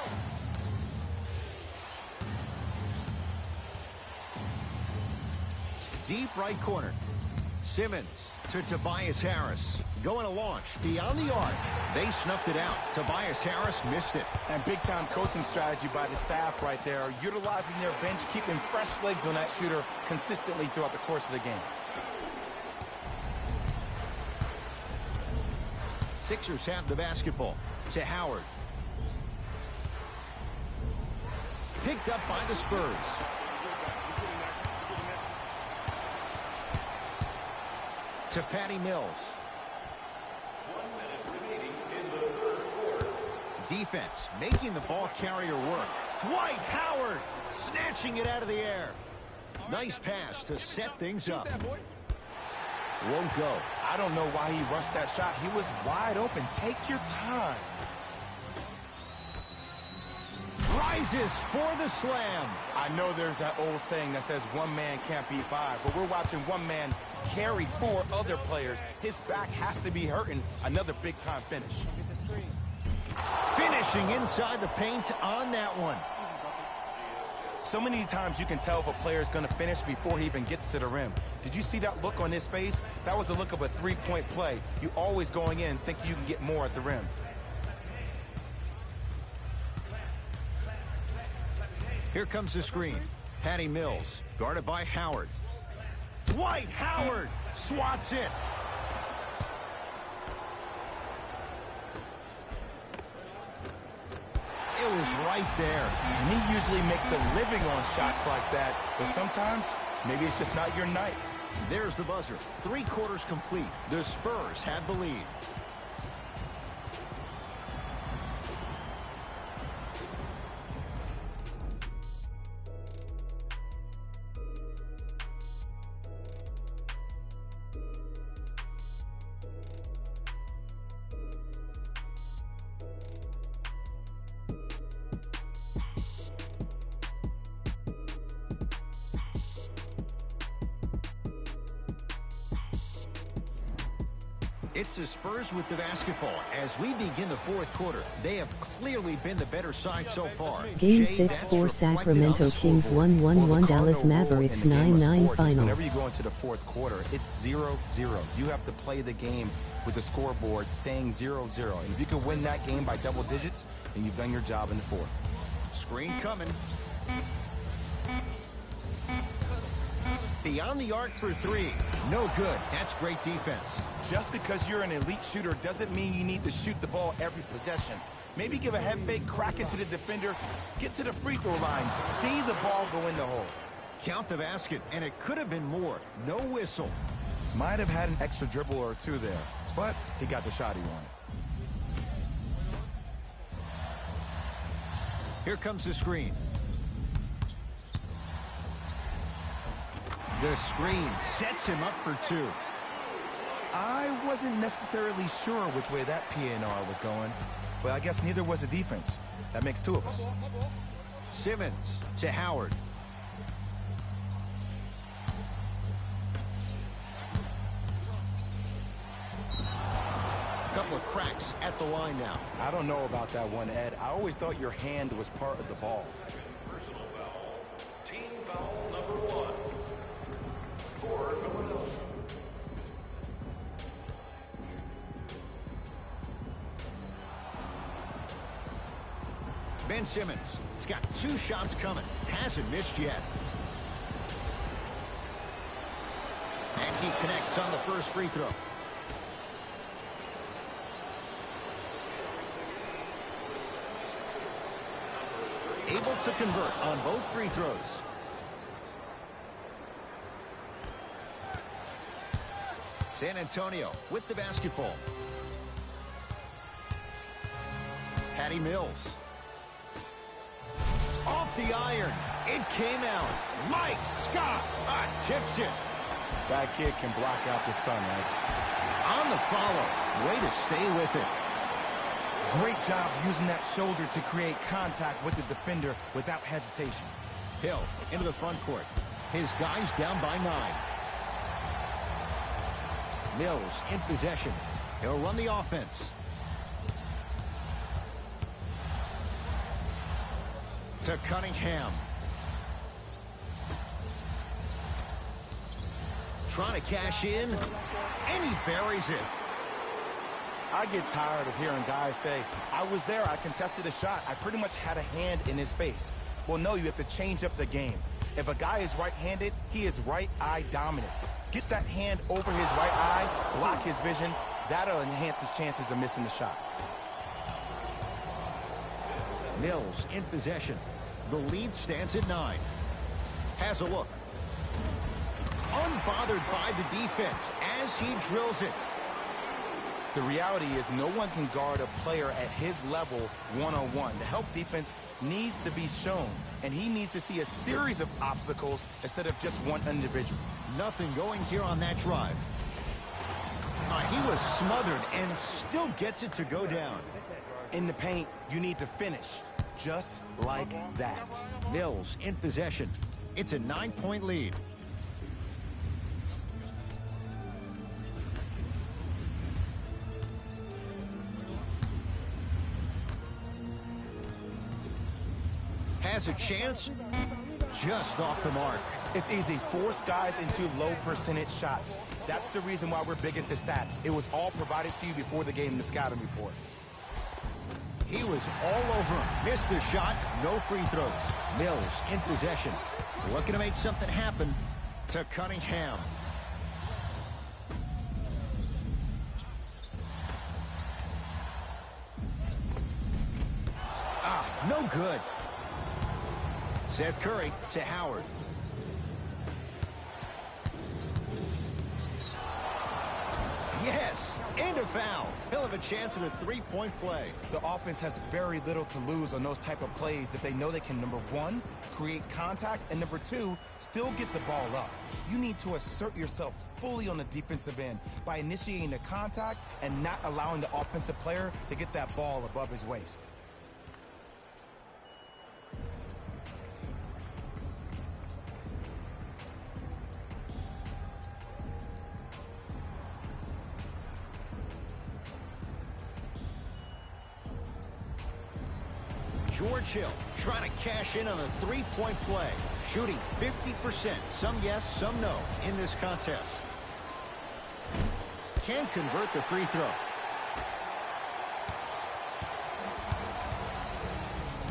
Deep right corner. Simmons to Tobias Harris. Going to launch beyond the arc. They snuffed it out. Tobias Harris missed it. And big-time coaching strategy by the staff right there, utilizing their bench, keeping fresh legs on that shooter consistently throughout the course of the game. Sixers have the basketball. To Howard. Picked up by the Spurs. To Patty Mills. 1 minute remaining in the third quarter. Defense making the ball carrier work. Dwight Howard snatching it out of the air. Nice pass to set things up. Won't go. I don't know why he rushed that shot. He was wide open. Take your time. Rises for the slam. I know there's that old saying that says one man can't beat five, but we're watching one man carry four other players. His back has to be hurting. Another big-time finish. Finishing inside the paint on that one. So many times you can tell if a player is going to finish before he even gets to the rim. Did you see that look on his face? That was a look of a three-point play. You always going in think you can get more at the rim. Here comes the screen. Patty Mills, guarded by Howard. Dwight Howard swats it. It was right there. And he usually makes a living on shots like that, but sometimes maybe it's just not your night. There's the buzzer. 3 quarters complete. The Spurs have the lead. It's the Spurs with the basketball as we begin the fourth quarter. They have clearly been the better side so far. Game Jay, 6 that's for reflected on Sacramento the Kings scoreboard. 1-1-1 Well, the Dallas cardinal rule Mavericks in the game of 9-9 sports is final. Whenever you go into the fourth quarter, it's 0-0. You have to play the game with the scoreboard saying 0-0. And if you can win that game by double digits, then you've done your job in the fourth. Screen coming. Beyond the arc for 3. No good. That's great defense. Just because you're an elite shooter doesn't mean you need to shoot the ball every possession. Maybe give a head fake, crack into the defender, get to the free throw line, see the ball go in the hole. Count the basket, and it could have been more. No whistle. Might have had an extra dribble or two there, but he got the shot he wanted. Here comes the screen. The screen sets him up for 2. I wasn't necessarily sure which way that PNR was going, but I guess neither was the defense. That makes 2 of us. Simmons to Howard. Couple of cracks at the line now. I don't know about that one, Ed. I always thought your hand was part of the ball. Personal foul. Team foul number 1. For Philadelphia. Ben Simmons has got 2 shots coming. Hasn't missed yet. And he connects on the first free throw. Able to convert on both free throws. San Antonio with the basketball. Patty Mills. Off the iron. It came out. Mike Scott tips it. That kid can block out the sun, right? On the follow. Way to stay with it. Great job using that shoulder to create contact with the defender without hesitation. Hill into the front court. His guys down by 9. Mills in possession. He'll run the offense. To Cunningham. Trying to cash in, and he buries it. I get tired of hearing guys say, I was there, I contested a shot, I pretty much had a hand in his face. Well, no, you have to change up the game. If a guy is right-handed, he is right eye dominant. Get that hand over his right eye, block his vision. That'll enhance his chances of missing the shot. Mills in possession. The lead stands at 9. Has a look. Unbothered by the defense as he drills it. The reality is no one can guard a player at his level one-on-one. The help defense needs to be shown, and he needs to see a series of obstacles instead of just one individual. Nothing going here on that drive. He was smothered and still gets it to go down. In the paint, you need to finish just like that. Mills in possession. It's a 9-point lead. Has a chance, just off the mark. It's easy. Force guys into low percentage shots. That's the reason why we're big into stats. It was all provided to you before the game in the scouting report. He was all over him. Missed the shot, no free throws. Mills in possession. Looking to make something happen to Cunningham. No good. Seth Curry to Howard. Yes, and a foul. He'll have a chance at a three-point play. The offense has very little to lose on those type of plays if they know they can, number one, create contact, and number two, still get the ball up. You need to assert yourself fully on the defensive end by initiating the contact and not allowing the offensive player to get that ball above his waist. George Hill trying to cash in on a three-point play. Shooting 50%. Some yes, some no in this contest. Can convert the free throw.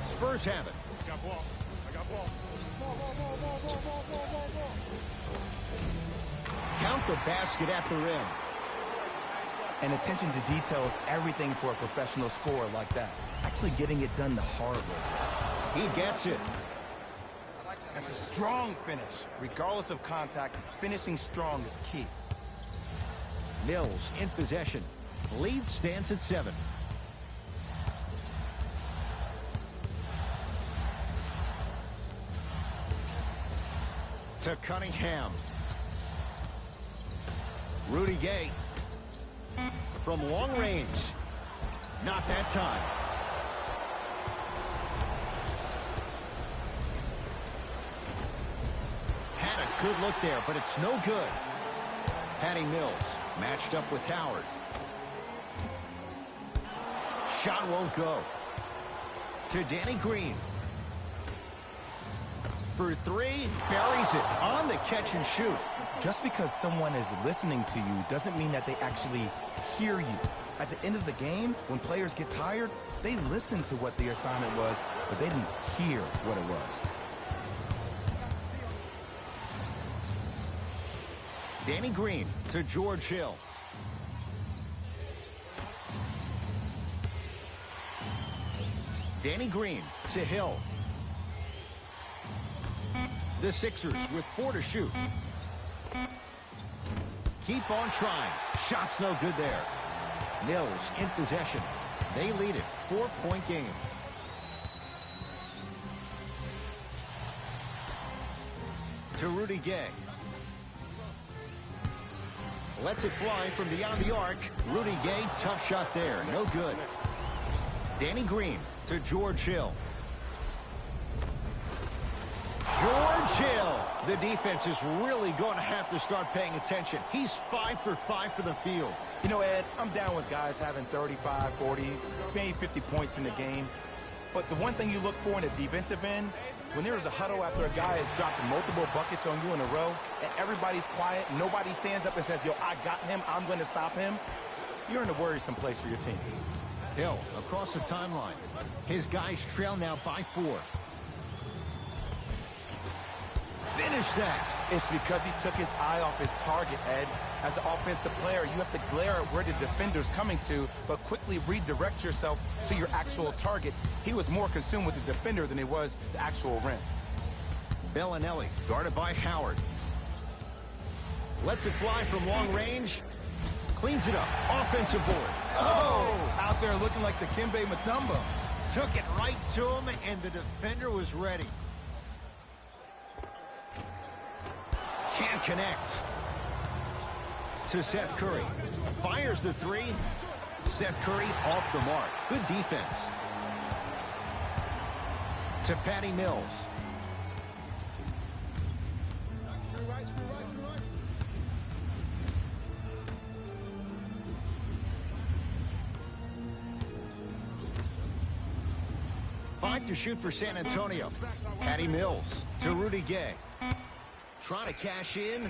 Spurs have it. I got ball. I got ball. Ball. Count the basket at the rim. And attention to detail is everything for a professional scorer like that. Actually getting it done the hard way. He gets it. That's a strong finish. Regardless of contact, finishing strong is key. Mills in possession. Lead stands at 7. To Cunningham. Rudy Gay. From long range. Not that time. Had a good look there, but it's no good. Patty Mills matched up with Howard. Shot won't go. To Danny Green. For 3, buries it on the catch and shoot. Just because someone is listening to you doesn't mean that they actually hear you. At the end of the game, when players get tired, they listen to what the assignment was, but they didn't hear what it was. Danny Green to George Hill. Danny Green to Hill. The Sixers with 4 to shoot. Keep on trying. Shot's no good there. Mills in possession. They lead it. 4-point game. To Rudy Gay. Lets it fly from beyond the arc. Rudy Gay, tough shot there. No good. Danny Green to George Hill. George Hill. The defense is really going to have to start paying attention. He's 5 for 5 for the field. You know, Ed, I'm down with guys having 35, 40, maybe 50 points in the game. But the one thing you look for in a defensive end, when there is a huddle after a guy has dropped multiple buckets on you in a row, and everybody's quiet, nobody stands up and says, yo, I got him, I'm going to stop him, you're in a worrisome place for your team. Hill across the timeline. His guys trail now by 4. Finish that. It's because he took his eye off his target, Ed. As an offensive player, you have to glare at where the defender's coming to, but quickly redirect yourself to your actual target. He was more consumed with the defender than he was the actual rim. Bellinelli guarded by Howard. Lets it fly from long range. Cleans it up. Offensive board. Oh! Out there looking like the Kimbe Mutombo. Took it right to him, and the defender was ready. Can't connect. To Seth Curry. Fires the 3. Seth Curry off the mark. Good defense. To Patty Mills. Five to shoot for San Antonio. Patty Mills to Rudy Gay. Trying to cash in.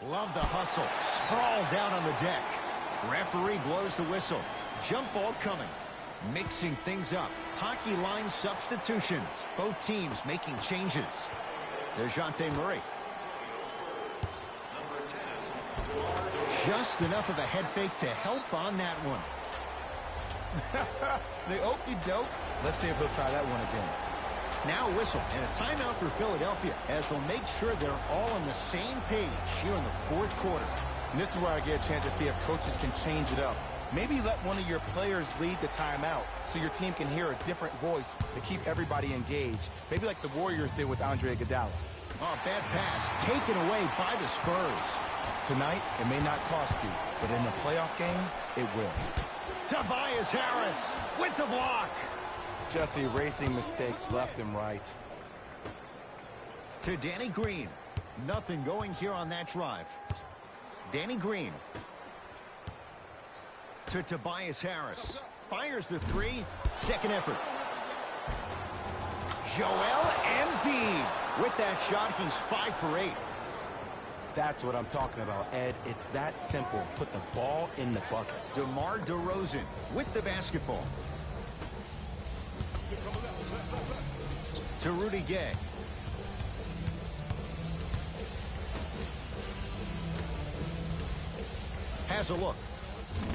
Love the hustle. Sprawl down on the deck. Referee blows the whistle. Jump ball coming. Mixing things up. Hockey line substitutions. Both teams making changes. DeJounte Murray. Just enough of a head fake to help on that one. The okey-doke. Let's see if he'll try that one again. Now a whistle and a timeout for Philadelphia as they'll make sure they're all on the same page here in the 4th quarter. And this is where I get a chance to see if coaches can change it up. Maybe let one of your players lead the timeout so your team can hear a different voice to keep everybody engaged. Maybe like the Warriors did with Andre Iguodala. Oh, bad pass taken away by the Spurs. Tonight, it may not cost you, but in a playoff game, it will. Tobias Harris with the block. Just erasing mistakes left and right. To Danny Green. Nothing going here on that drive. Danny Green. To Tobias Harris. Fires the 3. Second effort. Joel Embiid. With that shot, he's 5 for 8. That's what I'm talking about, Ed. It's that simple. Put the ball in the bucket. DeMar DeRozan with the basketball. To Rudy Gay. Has a look.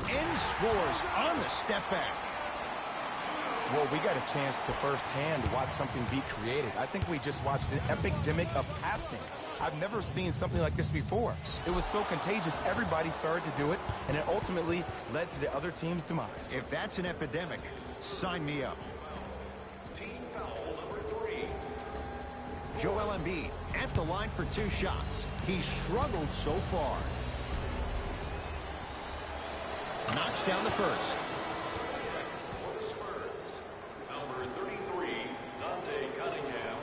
And scores on the step back. Well, we got a chance to firsthand watch something be created. I think we just watched an epidemic of passing. I've never seen something like this before. It was so contagious, everybody started to do it, and it ultimately led to the other team's demise. If that's an epidemic, sign me up. Team foul number 3. Joel Embiid at the line for 2 shots. He's struggled so far. Knocks down the first. For the Spurs, number 33, Dante Cunningham.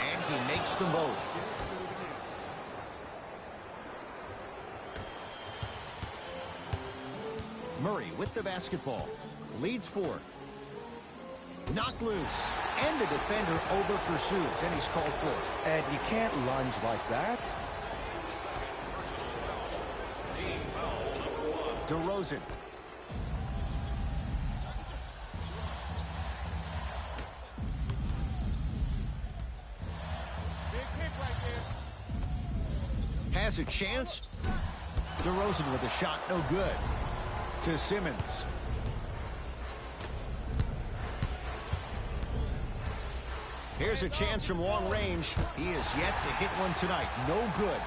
And he makes them both. Murray with the basketball. Leads 4. Knocked loose. And the defender over pursues. And he's called for. Ed, you can't lunge like that. Team foul number 1. DeRozan. Has a chance. DeRozan with a shot, no good. To Simmons. Here's a chance from long range. He is yet to hit one tonight. No good.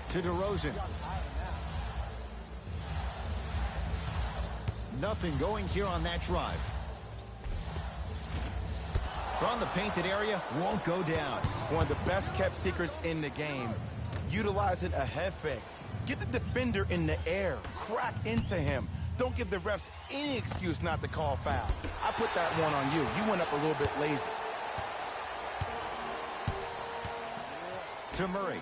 To DeRozan. Nothing going here on that drive. From the painted area, won't go down. One of the best kept secrets in the game. Utilizing a head fake. Get the defender in the air. Crack into him. Don't give the refs any excuse not to call foul. I put that one on you. You went up a little bit lazy. To Murray.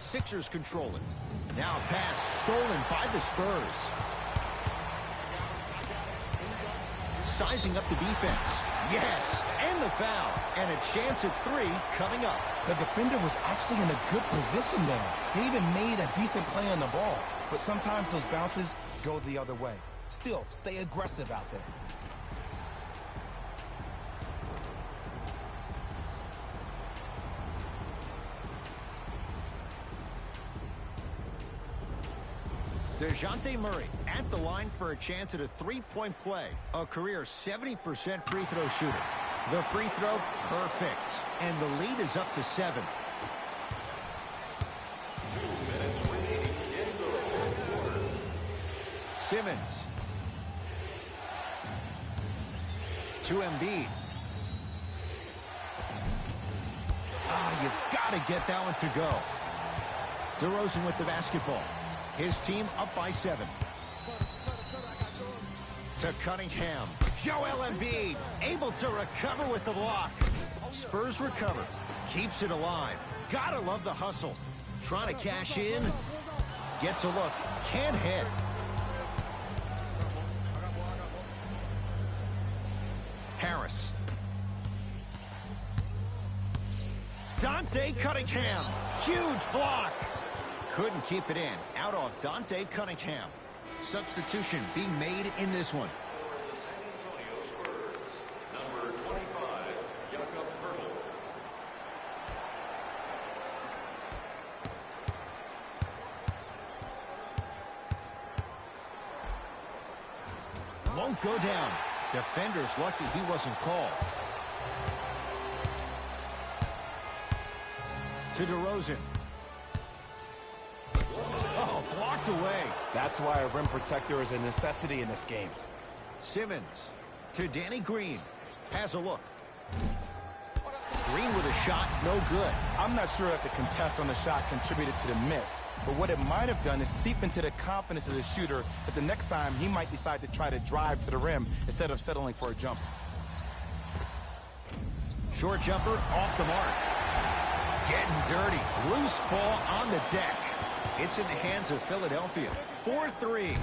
Sixers control it. Now a pass stolen by the Spurs. Sizing up the defense. Yes, and the foul. And a chance at 3 coming up. The defender was actually in a good position there. He even made a decent play on the ball. But sometimes those bounces go the other way. Still, stay aggressive out there. DeJounte Murray at the line for a chance at a three-point play. A career 70% free throw shooter. The free throw, perfect. And the lead is up to 7. 2 minutes remaining in the fourth quarter. Simmons. To Embiid. You've got to get that one to go. DeRozan with the basketball. His team up by 7. To Cunningham. Joel Embiid able to recover with the block. Spurs recover. Keeps it alive. Gotta love the hustle. Trying to cash in. Gets a look. Can't hit. Harris. Dante Cunningham. Huge block. Couldn't keep it in. Out off Dante Cunningham. Substitution being made in this one. For the San Antonio Spurs, number 25, Jakob Poeltl. Won't go down. Defender's lucky he wasn't called. To DeRozan. Oh, blocked away. That's why a rim protector is a necessity in this game. Simmons to Danny Green. Has a look. Green with a shot, no good. I'm not sure that the contest on the shot contributed to the miss, but what it might have done is seep into the confidence of the shooter that the next time he might decide to try to drive to the rim instead of settling for a jumper. Short jumper off the mark. Getting dirty. Loose ball on the deck. It's in the hands of Philadelphia. 4-3.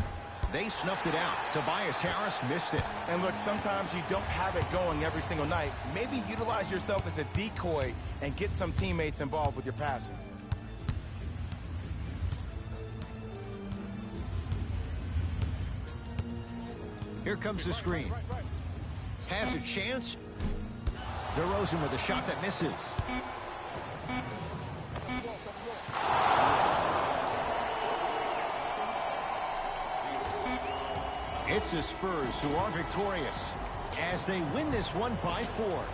They snuffed it out. Tobias Harris missed it. And look, sometimes you don't have it going every single night. Maybe utilize yourself as a decoy and get some teammates involved with your passing. Here comes the screen. Has a chance. DeRozan with a shot that misses. It's the Spurs who are victorious as they win this one by 4.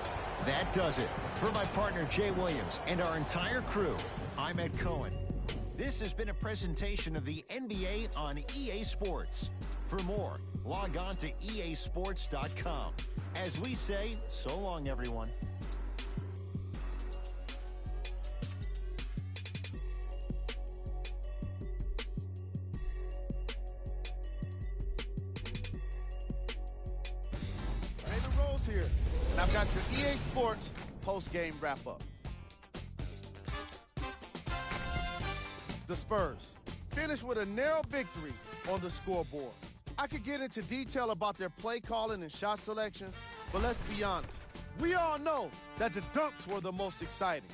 That does it. For my partner Jay Williams and our entire crew, I'm Ed Cohen. This has been a presentation of the NBA on EA Sports. For more, log on to easports.com. As we say, so long, everyone. Here, and I've got your EA Sports post-game wrap-up. The Spurs finished with a narrow victory on the scoreboard. I could get into detail about their play calling and shot selection, but let's be honest. We all know that the dunks were the most exciting.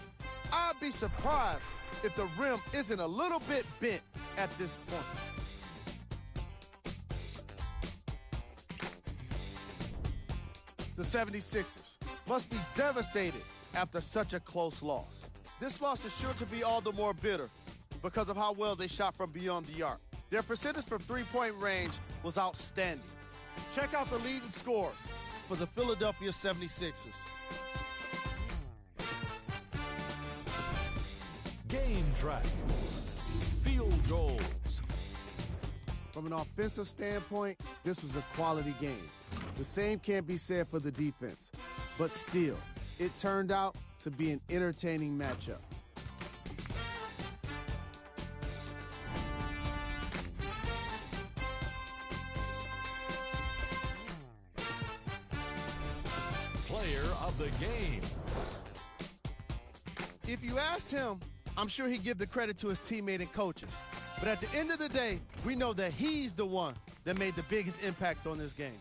I'd be surprised if the rim isn't a little bit bent at this point. The 76ers must be devastated after such a close loss. This loss is sure to be all the more bitter because of how well they shot from beyond the arc. Their percentage from three-point range was outstanding. Check out the leading scores for the Philadelphia 76ers. Game track. Field goals. From an offensive standpoint, this was a quality game. The same can't be said for the defense. But still, it turned out to be an entertaining matchup. Player of the game. If you asked him, I'm sure he'd give the credit to his teammate and coaches. But at the end of the day, we know that he's the one that made the biggest impact on this game.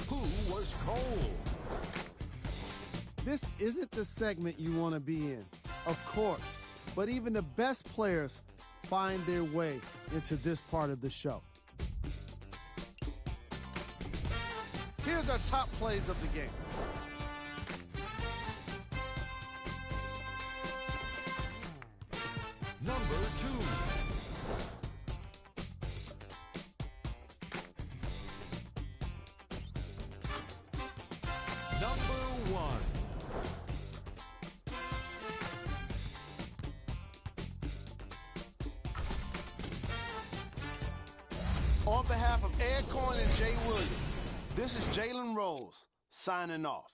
Who was cold? This isn't the segment you want to be in, of course, but even the best players find their way into this part of the show. Here's our top plays of the game. Number 2. Number 1. On behalf of Ed Cohen and Jay Williams, this is Jalen Rose signing off.